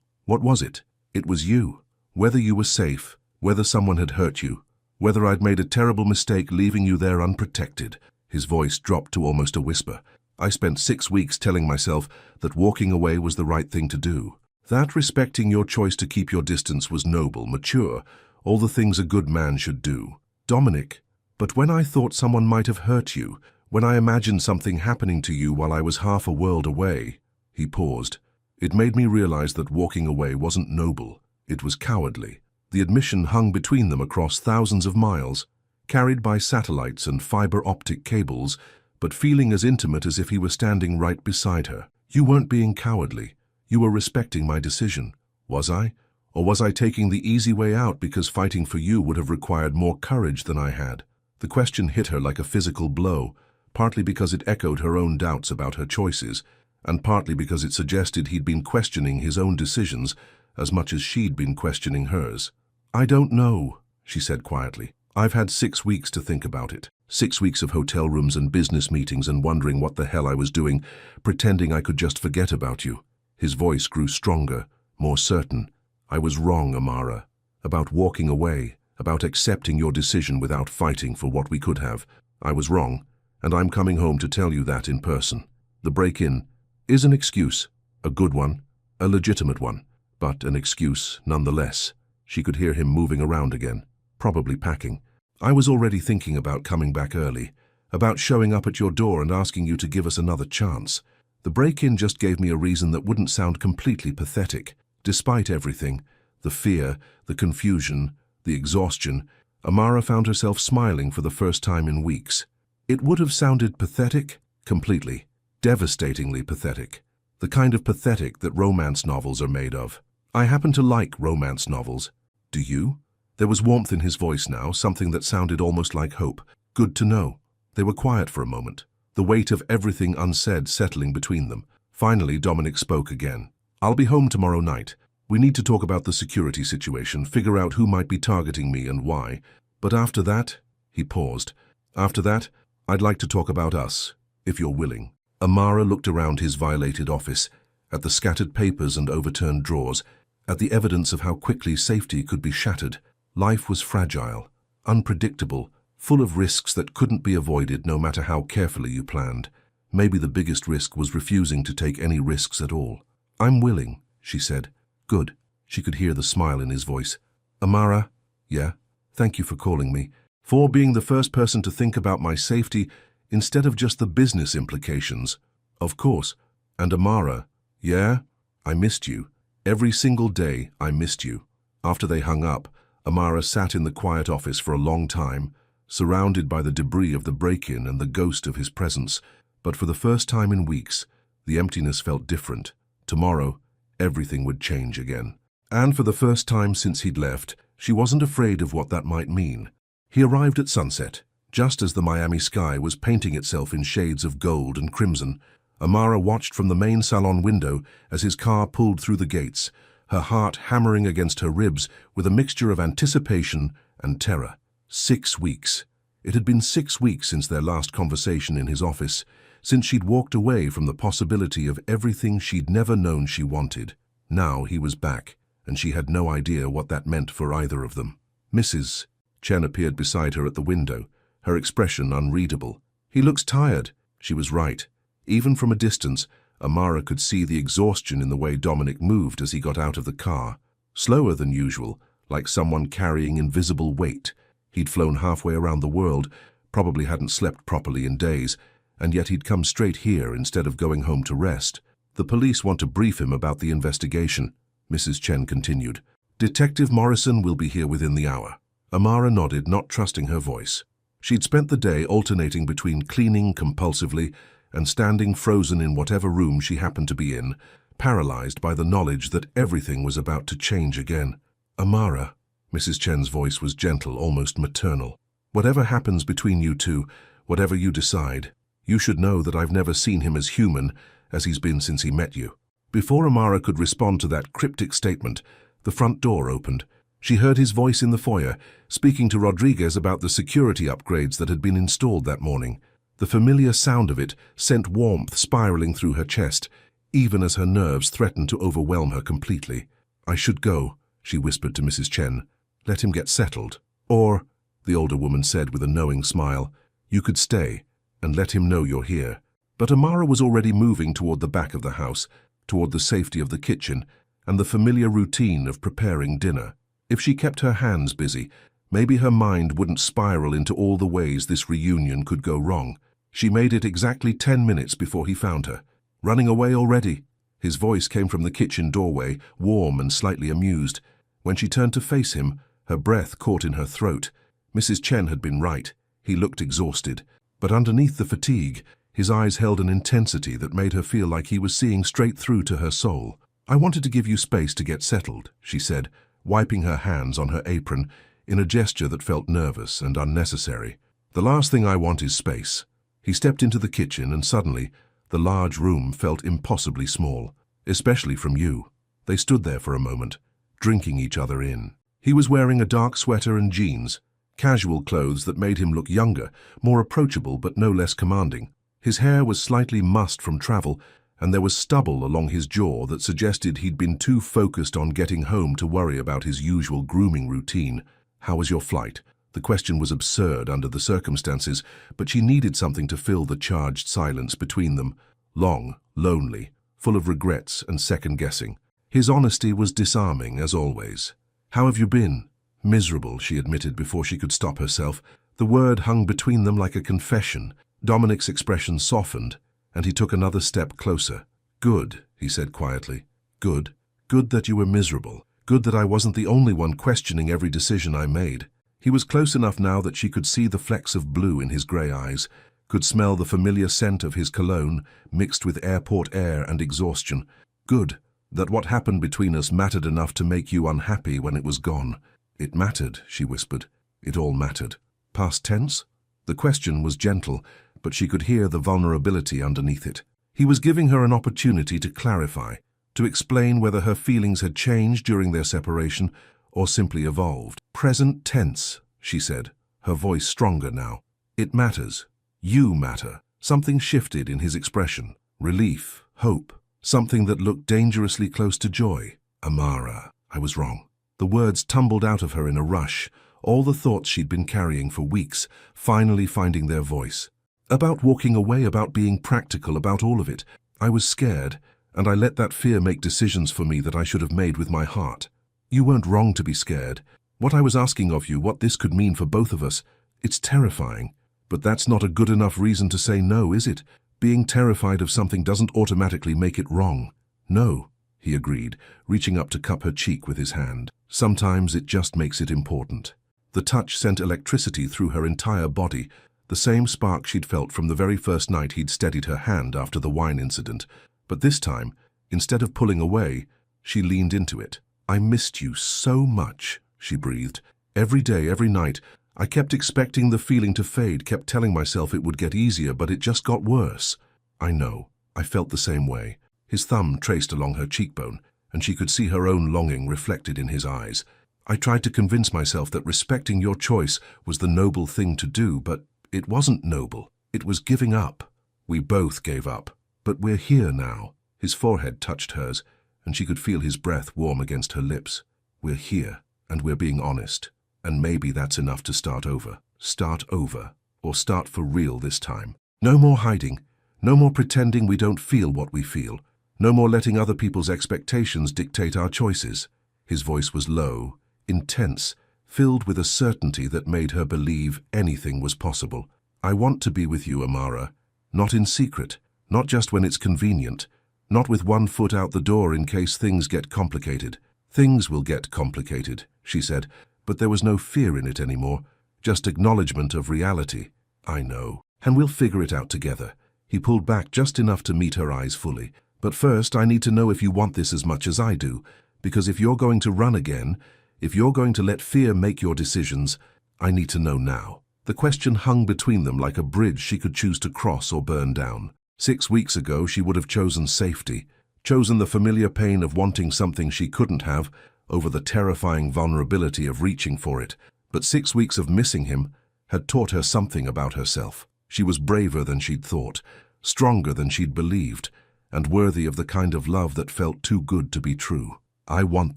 What was it? It was you. Whether you were safe, whether someone had hurt you, whether I'd made a terrible mistake leaving you there unprotected. His voice dropped to almost a whisper. I spent 6 weeks telling myself that walking away was the right thing to do. That respecting your choice to keep your distance was noble, mature, all the things a good man should do. Dominic, but when I thought someone might have hurt you, when I imagined something happening to you while I was half a world away, he paused. It made me realize that walking away wasn't noble, it was cowardly. The admission hung between them across thousands of miles, carried by satellites and fiber-optic cables, but feeling as intimate as if he were standing right beside her. You weren't being cowardly. You were respecting my decision. Was I? Or was I taking the easy way out because fighting for you would have required more courage than I had? The question hit her like a physical blow, partly because it echoed her own doubts about her choices, and partly because it suggested he'd been questioning his own decisions as much as she'd been questioning hers. I don't know, she said quietly. I've had 6 weeks to think about it. 6 weeks of hotel rooms and business meetings and wondering what the hell I was doing, pretending I could just forget about you. His voice grew stronger, more certain. I was wrong, Amara. About walking away, about accepting your decision without fighting for what we could have. I was wrong, and I'm coming home to tell you that in person. The break-in is an excuse, a good one, a legitimate one, but an excuse nonetheless. She could hear him moving around again, probably packing. I was already thinking about coming back early, about showing up at your door and asking you to give us another chance. The break-in just gave me a reason that wouldn't sound completely pathetic. Despite everything, the fear, the confusion, the exhaustion, Amara found herself smiling for the first time in weeks. It would have sounded pathetic, completely, devastatingly pathetic. The kind of pathetic that romance novels are made of. I happen to like romance novels. Do you? There was warmth in his voice now, something that sounded almost like hope. Good to know. They were quiet for a moment, the weight of everything unsaid settling between them. Finally, Dominic spoke again. I'll be home tomorrow night. We need to talk about the security situation, figure out who might be targeting me and why. But after that, he paused. After that, I'd like to talk about us, if you're willing. Amara looked around his violated office, at the scattered papers and overturned drawers, at the evidence of how quickly safety could be shattered. Life was fragile, unpredictable, full of risks that couldn't be avoided no matter how carefully you planned. Maybe the biggest risk was refusing to take any risks at all. I'm willing, she said. Good. She could hear the smile in his voice. Amara? Yeah? Thank you for calling me. For being the first person to think about my safety instead of just the business implications. Of course. And Amara? Yeah? I missed you. Every single day I missed you. After they hung up, Amara sat in the quiet office for a long time, surrounded by the debris of the break-in and the ghost of his presence. But for the first time in weeks, the emptiness felt different. Tomorrow, everything would change again. And for the first time since he'd left, she wasn't afraid of what that might mean. He arrived at sunset, just as the Miami sky was painting itself in shades of gold and crimson. Amara watched from the main salon window as his car pulled through the gates, her heart hammering against her ribs with a mixture of anticipation and terror. 6 weeks. It had been 6 weeks since their last conversation in his office, since she'd walked away from the possibility of everything she'd never known she wanted. Now he was back, and she had no idea what that meant for either of them. Mrs. Chen appeared beside her at the window, her expression unreadable. He looks tired. She was right. Even from a distance, Amara could see the exhaustion in the way Dominic moved as he got out of the car. Slower than usual, like someone carrying invisible weight. He'd flown halfway around the world, probably hadn't slept properly in days, and yet he'd come straight here instead of going home to rest. The police want to brief him about the investigation, Mrs. Chen continued. Detective Morrison will be here within the hour. Amara nodded, not trusting her voice. She'd spent the day alternating between cleaning compulsively and standing frozen in whatever room she happened to be in, paralyzed by the knowledge that everything was about to change again. Amara, Mrs. Chen's voice was gentle, almost maternal. Whatever happens between you two, whatever you decide, you should know that I've never seen him as human as he's been since he met you. Before Amara could respond to that cryptic statement, the front door opened. She heard his voice in the foyer, speaking to Rodriguez about the security upgrades that had been installed that morning. The familiar sound of it sent warmth spiraling through her chest, even as her nerves threatened to overwhelm her completely. "I should go," she whispered to Mrs. Chen. "Let him get settled. Or," the older woman said with a knowing smile, "you could stay and let him know you're here." But Amara was already moving toward the back of the house, toward the safety of the kitchen and the familiar routine of preparing dinner. If she kept her hands busy, maybe her mind wouldn't spiral into all the ways this reunion could go wrong. She made it exactly 10 minutes before he found her. "Running away already?" His voice came from the kitchen doorway, warm and slightly amused. When she turned to face him, her breath caught in her throat. Mrs. Chen had been right. He looked exhausted. But underneath the fatigue, his eyes held an intensity that made her feel like he was seeing straight through to her soul. "I wanted to give you space to get settled," she said, wiping her hands on her apron in a gesture that felt nervous and unnecessary. "The last thing I want is space." He stepped into the kitchen and suddenly, the large room felt impossibly small, especially from you. They stood there for a moment, drinking each other in. He was wearing a dark sweater and jeans, casual clothes that made him look younger, more approachable but no less commanding. His hair was slightly mussed from travel, and there was stubble along his jaw that suggested he'd been too focused on getting home to worry about his usual grooming routine. "How was your flight?" The question was absurd under the circumstances, but she needed something to fill the charged silence between them. Long, lonely, full of regrets and second-guessing. His honesty was disarming, as always. "How have you been?" "Miserable," she admitted before she could stop herself. The word hung between them like a confession. Dominic's expression softened, and he took another step closer. "Good," he said quietly. "Good. Good that you were miserable. Good that I wasn't the only one questioning every decision I made." He was close enough now that she could see the flecks of blue in his grey eyes, could smell the familiar scent of his cologne mixed with airport air and exhaustion. "Good that what happened between us mattered enough to make you unhappy when it was gone." "It mattered," she whispered. "It all mattered." Past tense? The question was gentle, but she could hear the vulnerability underneath it. He was giving her an opportunity to clarify, to explain whether her feelings had changed during their separation or simply evolved. "Present tense," she said, her voice stronger now. "It matters. You matter." Something shifted in his expression. Relief, hope, something that looked dangerously close to joy. "Amara, I was wrong." The words tumbled out of her in a rush, all the thoughts she'd been carrying for weeks, finally finding their voice. About walking away, about being practical, about all of it. "I was scared, and I let that fear make decisions for me that I should have made with my heart." "You weren't wrong to be scared. What I was asking of you, what this could mean for both of us, it's terrifying. But that's not a good enough reason to say no, is it? Being terrified of something doesn't automatically make it wrong." "No," he agreed, reaching up to cup her cheek with his hand. "Sometimes it just makes it important." The touch sent electricity through her entire body, the same spark she'd felt from the very first night he'd steadied her hand after the wine incident. But this time, instead of pulling away, she leaned into it. "I missed you so much," she breathed. "Every day, every night, I kept expecting the feeling to fade, kept telling myself it would get easier, but it just got worse." "I know. I felt the same way." His thumb traced along her cheekbone, and she could see her own longing reflected in his eyes. "I tried to convince myself that respecting your choice was the noble thing to do, but it wasn't noble. It was giving up. We both gave up. But we're here now." His forehead touched hers, and she could feel his breath warm against her lips. "We're here, and we're being honest. And maybe that's enough to start over. Start over, or start for real this time. No more hiding. No more pretending we don't feel what we feel. No more letting other people's expectations dictate our choices." His voice was low, intense, filled with a certainty that made her believe anything was possible. "I want to be with you, Amara. Not in secret, not just when it's convenient, not with one foot out the door in case things get complicated." "Things will get complicated," she said, but there was no fear in it anymore, just acknowledgement of reality. "I know, and we'll figure it out together." He pulled back just enough to meet her eyes fully. "But first, I need to know if you want this as much as I do, because if you're going to run again, if you're going to let fear make your decisions, I need to know now." The question hung between them like a bridge she could choose to cross or burn down. 6 weeks ago, she would have chosen safety. chosen the familiar pain of wanting something she couldn't have over the terrifying vulnerability of reaching for it. But 6 weeks of missing him had taught her something about herself. She was braver than she'd thought, stronger than she'd believed, and worthy of the kind of love that felt too good to be true. "I want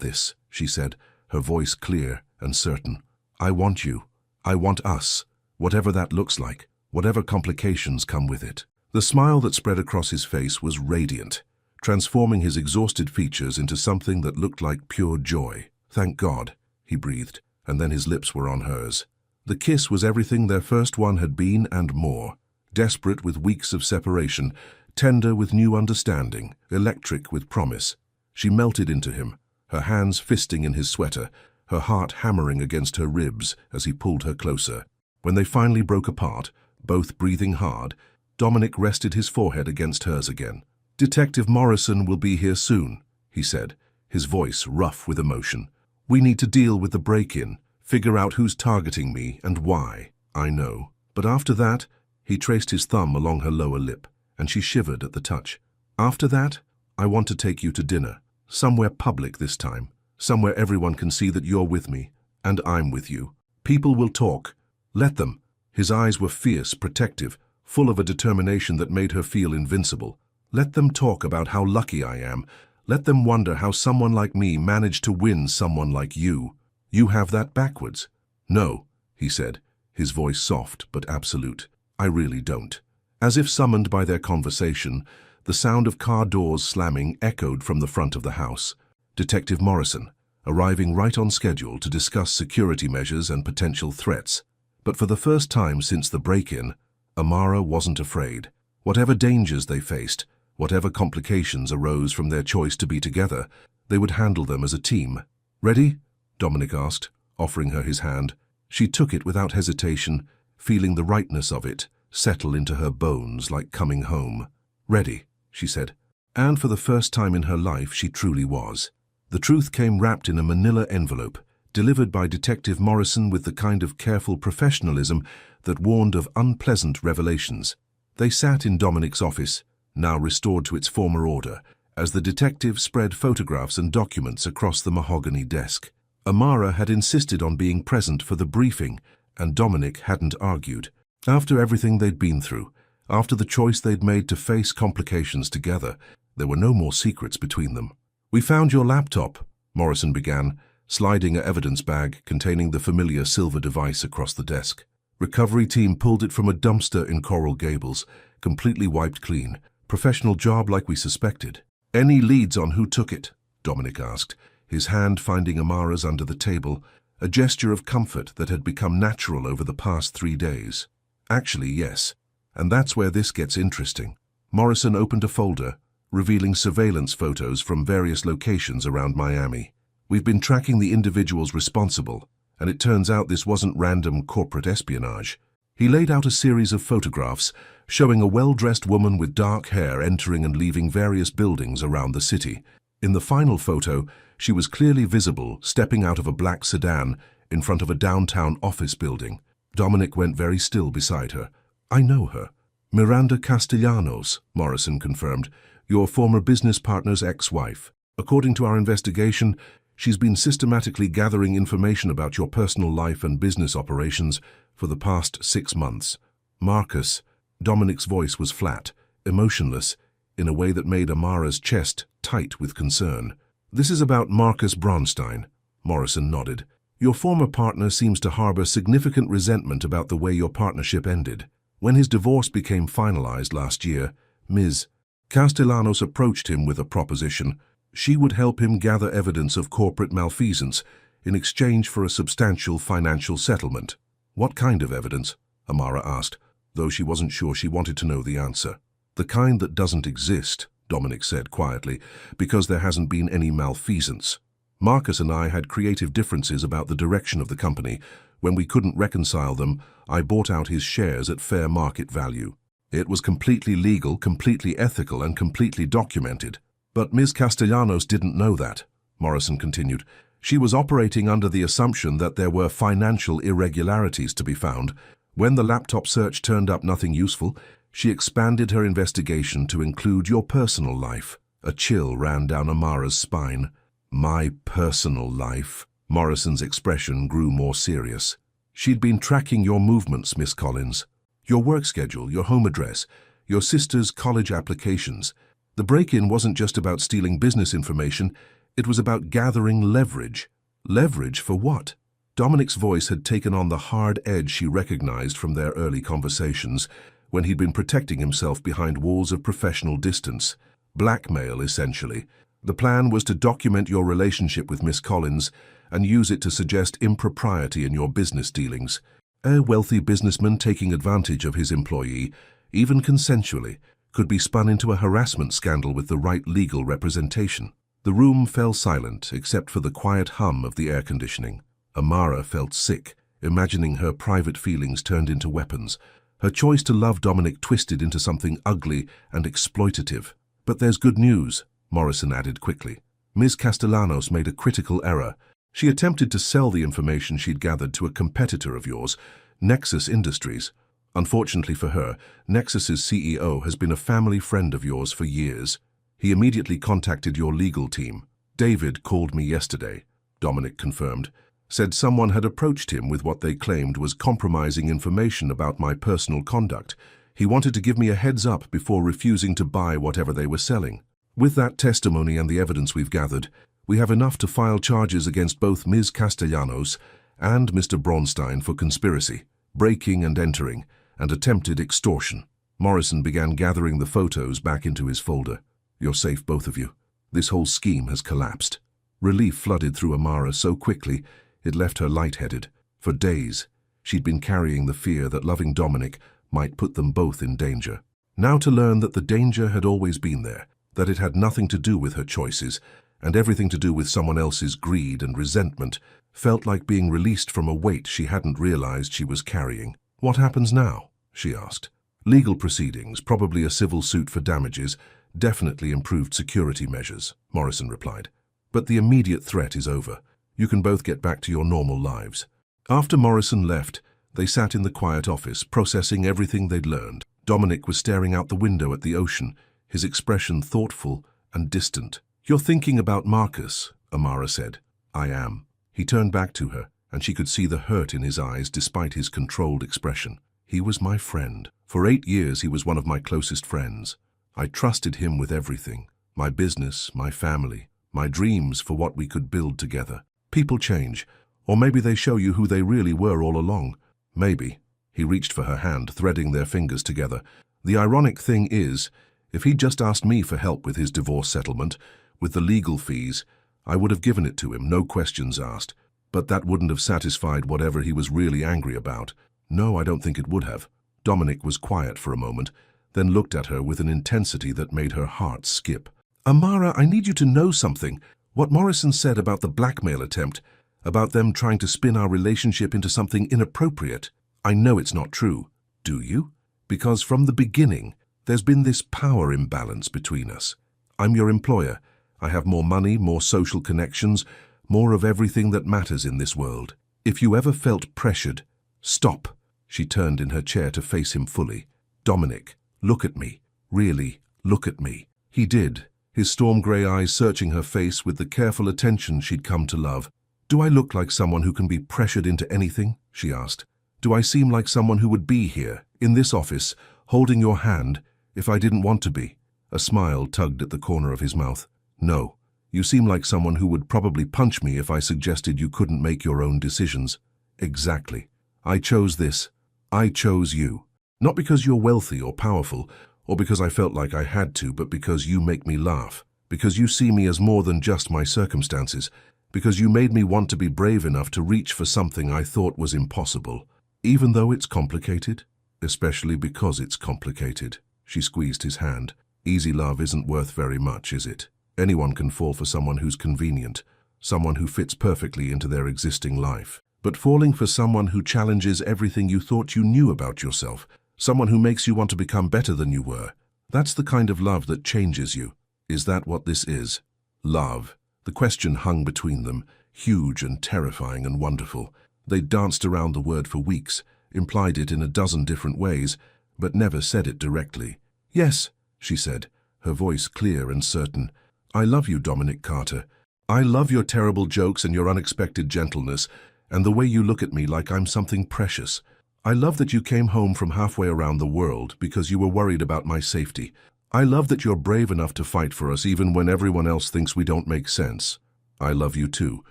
this," she said, her voice clear and certain. "I want you. I want us, whatever that looks like, whatever complications come with it." The smile that spread across his face was radiant, transforming his exhausted features into something that looked like pure joy. "Thank God," he breathed, and then his lips were on hers. The kiss was everything their first one had been and more. Desperate with weeks of separation, tender with new understanding, electric with promise. She melted into him, her hands fisting in his sweater, her heart hammering against her ribs as he pulled her closer. When they finally broke apart, both breathing hard, Dominic rested his forehead against hers again. "Detective Morrison will be here soon," he said, his voice rough with emotion. "We need to deal with the break-in, figure out who's targeting me and why. I know. But after that," he traced his thumb along her lower lip, and she shivered at the touch. "After that, I want to take you to dinner. Somewhere public this time. Somewhere everyone can see that you're with me, and I'm with you. People will talk. Let them." His eyes were fierce, protective, full of a determination that made her feel invincible. "Let them talk about how lucky I am. Let them wonder how someone like me managed to win someone like you. You have that backwards." "No," he said, his voice soft but absolute. "I really don't." As if summoned by their conversation, the sound of car doors slamming echoed from the front of the house. Detective Morrison, arriving right on schedule to discuss security measures and potential threats. But for the first time since the break-in, Amara wasn't afraid. Whatever dangers they faced, whatever complications arose from their choice to be together, they would handle them as a team. "Ready?" Dominic asked, offering her his hand. She took it without hesitation, feeling the rightness of it settle into her bones like coming home. "Ready," she said. And for the first time in her life, she truly was. The truth came wrapped in a manila envelope, delivered by Detective Morrison with the kind of careful professionalism that warned of unpleasant revelations. They sat in Dominic's office, now restored to its former order, as the detective spread photographs and documents across the mahogany desk. Amara had insisted on being present for the briefing, and Dominic hadn't argued. After everything they'd been through, after the choice they'd made to face complications together, there were no more secrets between them. "We found your laptop," Morrison began, sliding an evidence bag containing the familiar silver device across the desk. "Recovery team pulled it from a dumpster in Coral Gables, completely wiped clean. Professional job like we suspected." "Any leads on who took it?" Dominic asked, his hand finding Amara's under the table, a gesture of comfort that had become natural over the past 3 days. "Actually, yes. And that's where this gets interesting." Morrison opened a folder, revealing surveillance photos from various locations around Miami. "We've been tracking the individuals responsible, and it turns out this wasn't random corporate espionage." He laid out a series of photographs showing a well-dressed woman with dark hair entering and leaving various buildings around the city. In the final photo, she was clearly visible, stepping out of a black sedan in front of a downtown office building. Dominic went very still beside her. "I know her." "Miranda Castellanos," Morrison confirmed, "your former business partner's ex-wife. According to our investigation, she's been systematically gathering information about your personal life and business operations for the past 6 months. Marcus," Dominic's voice was flat, emotionless, in a way that made Amara's chest tight with concern. "This is about Marcus Bronstein," Morrison nodded. "Your former partner seems to harbor significant resentment about the way your partnership ended. When his divorce became finalized last year, Ms. Castellanos approached him with a proposition. She would help him gather evidence of corporate malfeasance in exchange for a substantial financial settlement." "What kind of evidence?" Amara asked, though she wasn't sure she wanted to know the answer. "The kind that doesn't exist," Dominic said quietly, "because there hasn't been any malfeasance. Marcus and I had creative differences about the direction of the company. When we couldn't reconcile them, I bought out his shares at fair market value. It was completely legal, completely ethical, and completely documented. But Ms. Castellanos didn't know that," Morrison continued. "She was operating under the assumption that there were financial irregularities to be found. When the laptop search turned up nothing useful, she expanded her investigation to include your personal life. A chill ran down Amara's spine. My personal life. Morrison's expression grew more serious. She'd been tracking your movements, Miss Collins. Your work schedule, your home address, your sister's college applications. The break-in wasn't just about stealing business information, it was about gathering leverage. Leverage for what? Dominic's voice had taken on the hard edge she recognized from their early conversations, when he'd been protecting himself behind walls of professional distance. Blackmail, essentially. The plan was to document your relationship with Miss Collins and use it to suggest impropriety in your business dealings. A wealthy businessman taking advantage of his employee, even consensually, could be spun into a harassment scandal with the right legal representation. The room fell silent except for the quiet hum of the air conditioning. Amara felt sick, imagining her private feelings turned into weapons, her choice to love Dominic twisted into something ugly and exploitative. But there's good news, Morrison added quickly. Ms. Castellanos made a critical error. She attempted to sell the information she'd gathered to a competitor of yours, Nexus Industries. Unfortunately for her, Nexus's CEO has been a family friend of yours for years. He immediately contacted your legal team. David called me yesterday, Dominic confirmed. Said someone had approached him with what they claimed was compromising information about my personal conduct. He wanted to give me a heads up before refusing to buy whatever they were selling. With that testimony and the evidence we've gathered, we have enough to file charges against both Ms. Castellanos and Mr. Braunstein for conspiracy, breaking and entering, and attempted extortion. Morrison began gathering the photos back into his folder. You're safe, both of you. This whole scheme has collapsed. Relief flooded through Amara so quickly, it left her lightheaded. For days, she'd been carrying the fear that loving Dominic might put them both in danger. Now to learn that the danger had always been there, that it had nothing to do with her choices, and everything to do with someone else's greed and resentment, felt like being released from a weight she hadn't realized she was carrying. What happens now? She asked. Legal proceedings, probably a civil suit for damages, definitely improved security measures, Morrison replied. But the immediate threat is over. You can both get back to your normal lives. After Morrison left, they sat in the quiet office, processing everything they'd learned. Dominic was staring out the window at the ocean, his expression thoughtful and distant. You're thinking about Marcus, Amara said. I am. He turned back to her, and she could see the hurt in his eyes despite his controlled expression. He was my friend. For 8 years he was one of my closest friends. I trusted him with everything. My business, my family, my dreams for what we could build together. People change, or maybe they show you who they really were all along. Maybe. He reached for her hand, threading their fingers together. The ironic thing is, if he'd just asked me for help with his divorce settlement, with the legal fees, I would have given it to him, no questions asked. But that wouldn't have satisfied whatever he was really angry about. No, I don't think it would have. Dominic was quiet for a moment, then looked at her with an intensity that made her heart skip. Amara, I need you to know something. What Morrison said about the blackmail attempt, about them trying to spin our relationship into something inappropriate. I know it's not true. Do you? Because from the beginning, there's been this power imbalance between us. I'm your employer. I have more money, more social connections, more of everything that matters in this world. If you ever felt pressured, stop. She turned in her chair to face him fully. Dominic, look at me. Really, look at me. He did, his storm-grey eyes searching her face with the careful attention she'd come to love. Do I look like someone who can be pressured into anything? She asked. Do I seem like someone who would be here, in this office, holding your hand, if I didn't want to be? A smile tugged at the corner of his mouth. No, you seem like someone who would probably punch me if I suggested you couldn't make your own decisions. Exactly. I chose this. I chose you. Not because you're wealthy or powerful, or because I felt like I had to, but because you make me laugh. Because you see me as more than just my circumstances. Because you made me want to be brave enough to reach for something I thought was impossible. Even though it's complicated. Especially because it's complicated. She squeezed his hand. Easy love isn't worth very much, is it? Anyone can fall for someone who's convenient, someone who fits perfectly into their existing life. But falling for someone who challenges everything you thought you knew about yourself, someone who makes you want to become better than you were, that's the kind of love that changes you. Is that what this is? Love. The question hung between them, huge and terrifying and wonderful. They danced around the word for weeks, implied it in a dozen different ways, but never said it directly. Yes, she said, her voice clear and certain. "I love you, Dominic Carter. I love your terrible jokes and your unexpected gentleness, and the way you look at me like I'm something precious. I love that you came home from halfway around the world because you were worried about my safety. I love that you're brave enough to fight for us even when everyone else thinks we don't make sense. I love you too."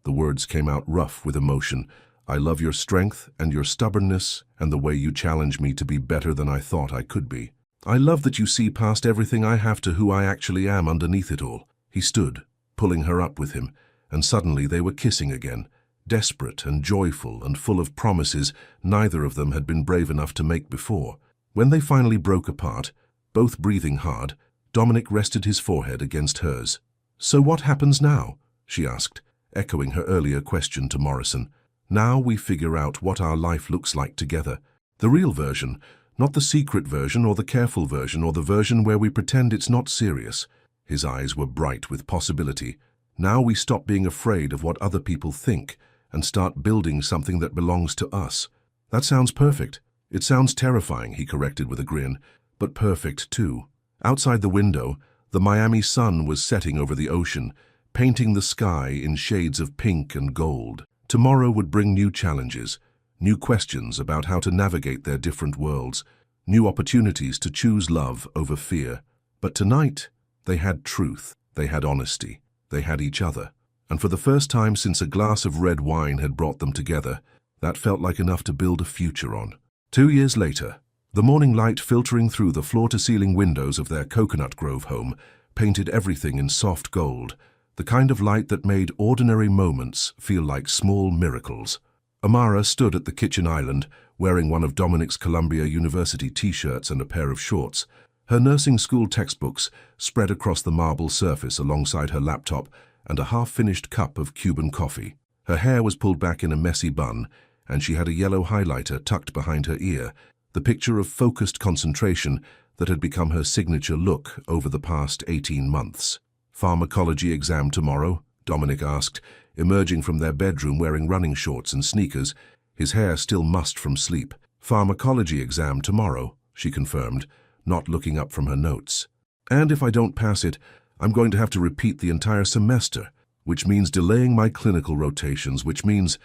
The words came out rough with emotion. "I love your strength and your stubbornness and the way you challenge me to be better than I thought I could be. I love that you see past everything I have to who I actually am underneath it all." He stood, pulling her up with him, and suddenly they were kissing again, desperate and joyful and full of promises neither of them had been brave enough to make before. When they finally broke apart, both breathing hard, Dominic rested his forehead against hers. "So what happens now?" she asked, echoing her earlier question to Morrison. "Now we figure out what our life looks like together. The real version, not the secret version or the careful version or the version where we pretend it's not serious." His eyes were bright with possibility. "Now we stop being afraid of what other people think and start building something that belongs to us." "That sounds perfect." "It sounds terrifying," he corrected with a grin, "but perfect too." Outside the window, the Miami sun was setting over the ocean, painting the sky in shades of pink and gold. Tomorrow would bring new challenges, new questions about how to navigate their different worlds, new opportunities to choose love over fear. But tonight, they had truth, they had honesty, they had each other. And for the first time since a glass of red wine had brought them together, that felt like enough to build a future on. 2 years later, the morning light filtering through the floor-to-ceiling windows of their Coconut Grove home painted everything in soft gold, the kind of light that made ordinary moments feel like small miracles. Amara stood at the kitchen island, wearing one of Dominic's Columbia University t-shirts and a pair of shorts. Her nursing school textbooks spread across the marble surface alongside her laptop and a half-finished cup of Cuban coffee. Her hair was pulled back in a messy bun, and she had a yellow highlighter tucked behind her ear, the picture of focused concentration that had become her signature look over the past 18 months. "Pharmacology exam tomorrow?" Dominic asked, emerging from their bedroom wearing running shorts and sneakers, his hair still mussed from sleep. "Pharmacology exam tomorrow," she confirmed, not looking up from her notes. "And if I don't pass it, I'm going to have to repeat the entire semester, which means delaying my clinical rotations, which means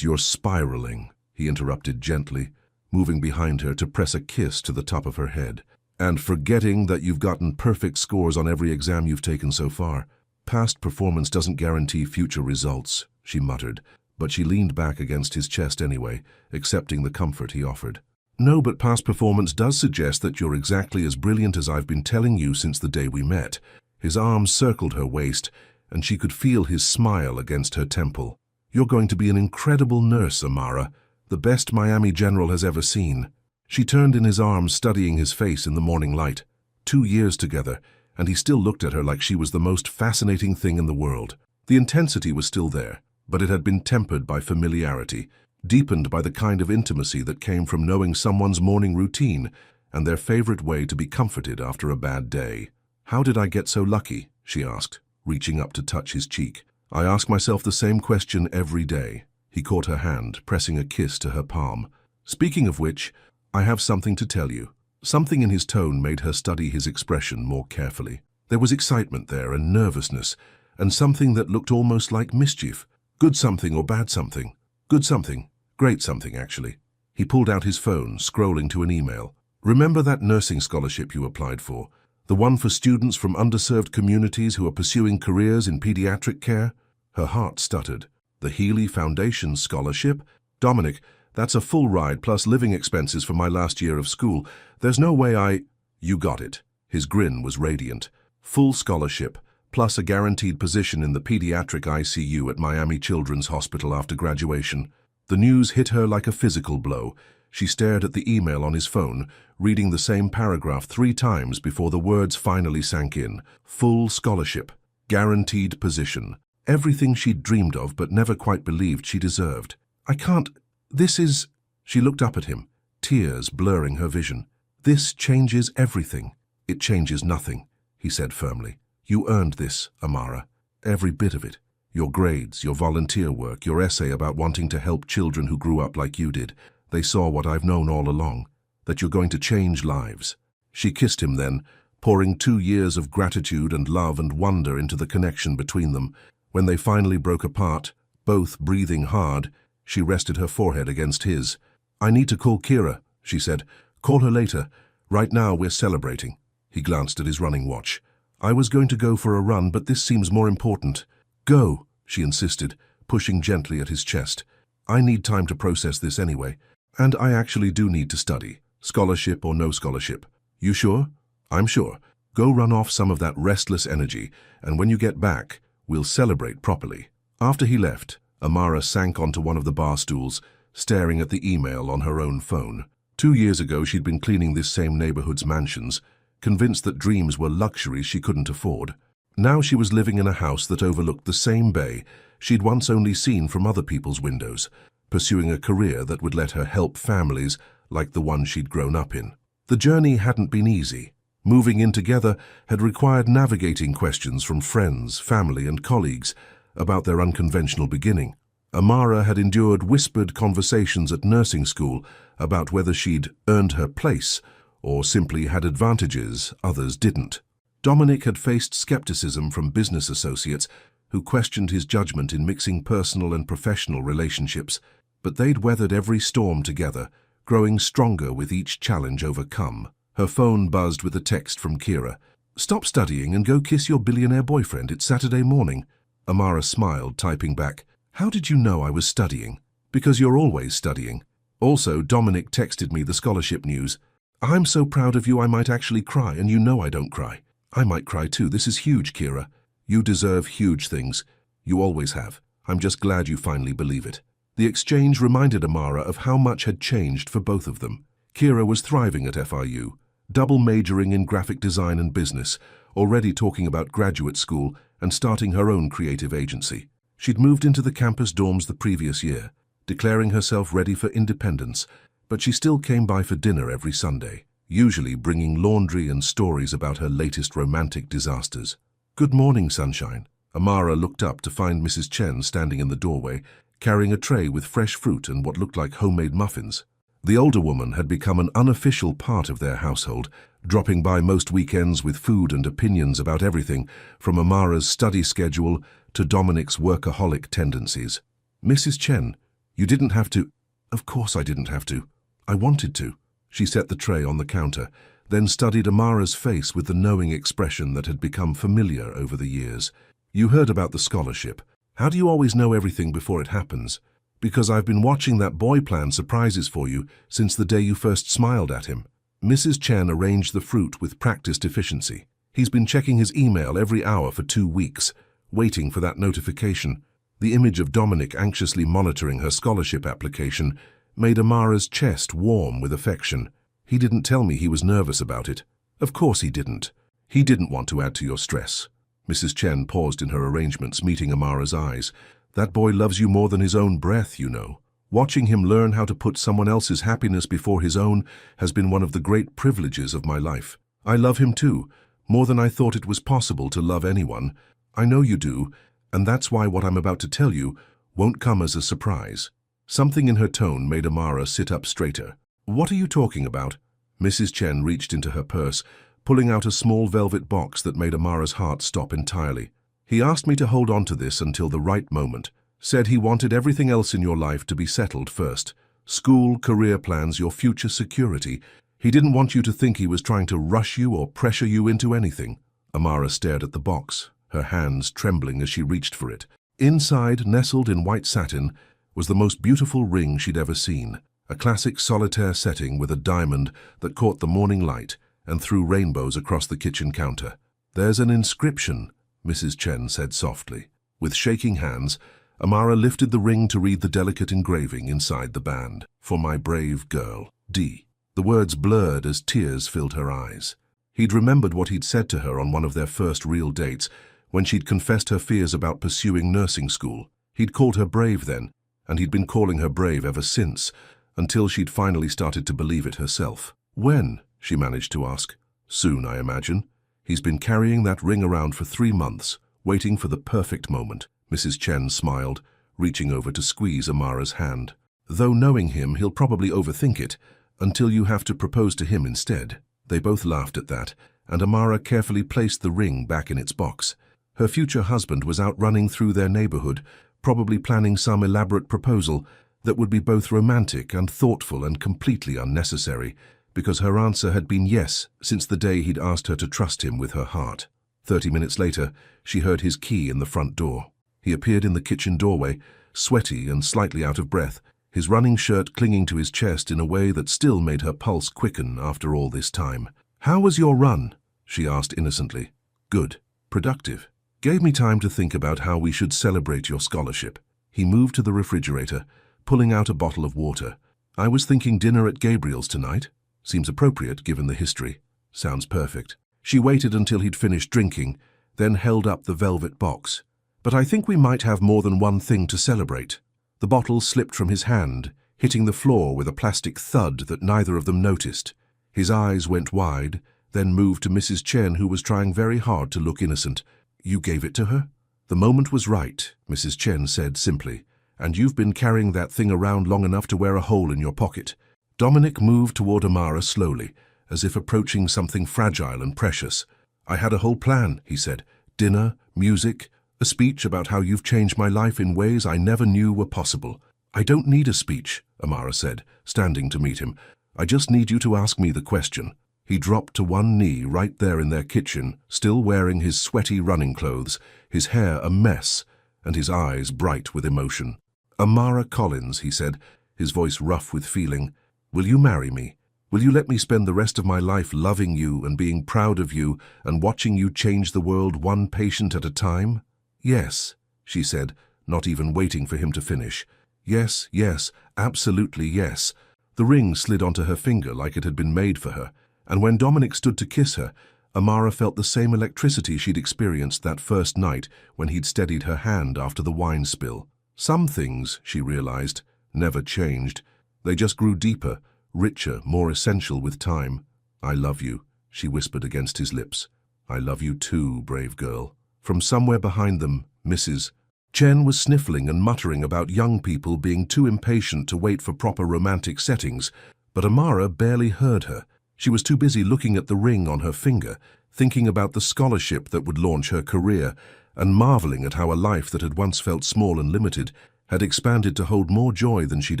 you're spiraling," he interrupted gently, moving behind her to press a kiss to the top of her head. "And forgetting that you've gotten perfect scores on every exam you've taken so far. Past performance doesn't guarantee future results," she muttered, but she leaned back against his chest anyway, accepting the comfort he offered. "No, but past performance does suggest that you're exactly as brilliant as I've been telling you since the day we met." His arms circled her waist, and she could feel his smile against her temple. "You're going to be an incredible nurse, Amara, the best Miami general has ever seen." She turned in his arms, studying his face in the morning light. 2 years together, and he still looked at her like she was the most fascinating thing in the world. The intensity was still there, but it had been tempered by familiarity, deepened by the kind of intimacy that came from knowing someone's morning routine and their favorite way to be comforted after a bad day. "How did I get so lucky?" she asked, reaching up to touch his cheek. "I ask myself the same question every day." He caught her hand, pressing a kiss to her palm. "Speaking of which, I have something to tell you." Something in his tone made her study his expression more carefully. There was excitement there and nervousness, and something that looked almost like mischief. "Good something or bad something?" "Good something. Great something, actually." He pulled out his phone, scrolling to an email. "Remember that nursing scholarship you applied for? The one for students from underserved communities who are pursuing careers in pediatric care?" Her heart stuttered. "The Healy Foundation scholarship? Dominic, that's a full ride plus living expenses for my last year of school. There's no way I—" "You got it." His grin was radiant. "Full scholarship, plus a guaranteed position in the pediatric ICU at Miami Children's Hospital after graduation." The news hit her like a physical blow. She stared at the email on his phone, reading the same paragraph 3 times before the words finally sank in. Full scholarship, guaranteed position. Everything she'd dreamed of but never quite believed she deserved. "I can't— this is—" She looked up at him, tears blurring her vision. "This changes everything." "It changes nothing," he said firmly. "You earned this, Amara. Every bit of it. Your grades, your volunteer work, your essay about wanting to help children who grew up like you did. They saw what I've known all along, that you're going to change lives." She kissed him then, pouring 2 years of gratitude and love and wonder into the connection between them. When they finally broke apart, both breathing hard, she rested her forehead against his. "I need to call Kira," she said. "Call her later. Right now we're celebrating." He glanced at his running watch. "I was going to go for a run, but this seems more important." "Go," she insisted, pushing gently at his chest. "I need time to process this anyway. And I actually do need to study, scholarship or no scholarship." "You sure?" "I'm sure. Go run off some of that restless energy, and when you get back, we'll celebrate properly." After he left, Amara sank onto one of the bar stools, staring at the email on her own phone. 2 years ago, she'd been cleaning this same neighborhood's mansions, convinced that dreams were luxuries she couldn't afford. Now she was living in a house that overlooked the same bay she'd once only seen from other people's windows, pursuing a career that would let her help families like the one she'd grown up in. The journey hadn't been easy. Moving in together had required navigating questions from friends, family, and colleagues about their unconventional beginning. Amara had endured whispered conversations at nursing school about whether she'd earned her place or simply had advantages others didn't. Dominic had faced skepticism from business associates who questioned his judgment in mixing personal and professional relationships, but they'd weathered every storm together, growing stronger with each challenge overcome. Her phone buzzed with a text from Kira. "Stop studying and go kiss your billionaire boyfriend. It's Saturday morning." Amara smiled, typing back, "How did you know I was studying?" "Because you're always studying." Also, Dominic texted me the scholarship news. "I'm so proud of you I might actually cry, and you know I don't cry." "I might cry too. This is huge, Kira. You deserve huge things. You always have. I'm just glad you finally believe it." The exchange reminded Amara of how much had changed for both of them. Kira was thriving at FIU, double majoring in graphic design and business, already talking about graduate school and starting her own creative agency. She'd moved into the campus dorms the previous year, declaring herself ready for independence, but she still came by for dinner every Sunday, usually bringing laundry and stories about her latest romantic disasters. "Good morning, sunshine." Amara looked up to find Mrs. Chen standing in the doorway, carrying a tray with fresh fruit and what looked like homemade muffins. The older woman had become an unofficial part of their household, dropping by most weekends with food and opinions about everything, from Amara's study schedule to Dominic's workaholic tendencies. "Mrs. Chen, you didn't have to." "Of course I didn't have to. I wanted to." She set the tray on the counter, then studied Amara's face with the knowing expression that had become familiar over the years. "You heard about the scholarship. How do you always know everything before it happens?" "Because I've been watching that boy plan surprises for you since the day you first smiled at him." Mrs. Chen arranged the fruit with practiced efficiency. "He's been checking his email every hour for 2 weeks, waiting for that notification." The image of Dominic anxiously monitoring her scholarship application made Amara's chest warm with affection. "He didn't tell me he was nervous about it." "Of course he didn't. He didn't want to add to your stress." Mrs. Chen paused in her arrangements, meeting Amara's eyes. "That boy loves you more than his own breath, you know. Watching him learn how to put someone else's happiness before his own has been one of the great privileges of my life. I love him too, more than I thought it was possible to love anyone. I know you do, and that's why what I'm about to tell you won't come as a surprise." Something in her tone made Amara sit up straighter. "What are you talking about?" Mrs. Chen reached into her purse, pulling out a small velvet box that made Amara's heart stop entirely. "He asked me to hold on to this until the right moment. Said he wanted everything else in your life to be settled first. School, career plans, your future security. He didn't want you to think he was trying to rush you or pressure you into anything." Amara stared at the box, her hands trembling as she reached for it. Inside, nestled in white satin, was the most beautiful ring she'd ever seen. A classic solitaire setting with a diamond that caught the morning light and threw rainbows across the kitchen counter. "There's an inscription," Mrs. Chen said softly. With shaking hands, Amara lifted the ring to read the delicate engraving inside the band. "For my brave girl, D." The words blurred as tears filled her eyes. He'd remembered what he'd said to her on one of their first real dates, when she'd confessed her fears about pursuing nursing school. He'd called her brave then, and he'd been calling her brave ever since, until she'd finally started to believe it herself. "When?" she managed to ask. "Soon, I imagine. He's been carrying that ring around for 3 months, waiting for the perfect moment." Mrs. Chen smiled, reaching over to squeeze Amara's hand. "Though knowing him, he'll probably overthink it, until you have to propose to him instead." They both laughed at that, and Amara carefully placed the ring back in its box. Her future husband was out running through their neighborhood, probably planning some elaborate proposal that would be both romantic and thoughtful and completely unnecessary, because her answer had been yes since the day he'd asked her to trust him with her heart. 30 minutes later, she heard his key in the front door. He appeared in the kitchen doorway, sweaty and slightly out of breath, his running shirt clinging to his chest in a way that still made her pulse quicken after all this time. "How was your run?" she asked innocently. "Good. Productive. Gave me time to think about how we should celebrate your scholarship." He moved to the refrigerator, pulling out a bottle of water. "I was thinking dinner at Gabriel's tonight. Seems appropriate given the history." "Sounds perfect." She waited until he'd finished drinking, then held up the velvet box. "But I think we might have more than one thing to celebrate." The bottle slipped from his hand, hitting the floor with a plastic thud that neither of them noticed. His eyes went wide, then moved to Mrs. Chen, who was trying very hard to look innocent. "You gave it to her?" "The moment was right," Mrs. Chen said simply. "And you've been carrying that thing around long enough to wear a hole in your pocket." Dominic moved toward Amara slowly, as if approaching something fragile and precious. "I had a whole plan," he said. "Dinner, music, a speech about how you've changed my life in ways I never knew were possible." "I don't need a speech," Amara said, standing to meet him. "I just need you to ask me the question." He dropped to one knee right there in their kitchen, still wearing his sweaty running clothes, his hair a mess, and his eyes bright with emotion. "Amara Collins," he said, his voice rough with feeling, "will you marry me? Will you let me spend the rest of my life loving you and being proud of you and watching you change the world one patient at a time?" "Yes," she said, not even waiting for him to finish. "Yes, yes, absolutely yes." The ring slid onto her finger like it had been made for her, and when Dominic stood to kiss her, Amara felt the same electricity she'd experienced that first night when he'd steadied her hand after the wine spill. Some things, she realized, never changed. They just grew deeper, richer, more essential with time. "I love you," she whispered against his lips. "I love you too, brave girl." From somewhere behind them, Mrs. Chen was sniffling and muttering about young people being too impatient to wait for proper romantic settings, but Amara barely heard her. She was too busy looking at the ring on her finger, thinking about the scholarship that would launch her career, and marveling at how a life that had once felt small and limited had expanded to hold more joy than she'd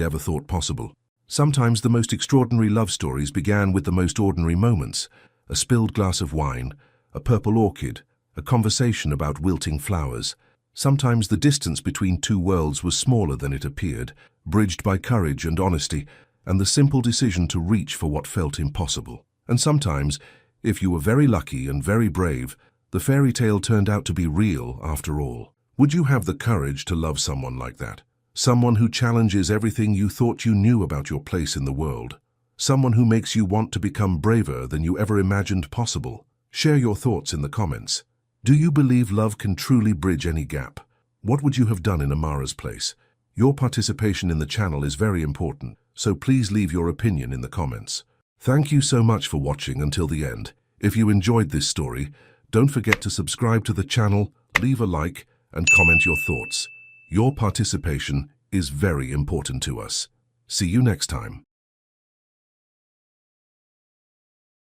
ever thought possible. Sometimes the most extraordinary love stories began with the most ordinary moments: a spilled glass of wine, a purple orchid, a conversation about wilting flowers. Sometimes the distance between two worlds was smaller than it appeared, bridged by courage and honesty, and the simple decision to reach for what felt impossible. And sometimes, if you were very lucky and very brave, the fairy tale turned out to be real after all. Would you have the courage to love someone like that? Someone who challenges everything you thought you knew about your place in the world? Someone who makes you want to become braver than you ever imagined possible? Share your thoughts in the comments. Do you believe love can truly bridge any gap? What would you have done in Amara's place? Your participation in the channel is very important, so please leave your opinion in the comments. Thank you so much for watching until the end. If you enjoyed this story, don't forget to subscribe to the channel, leave a like, and comment your thoughts. Your participation is very important to us. See you next time.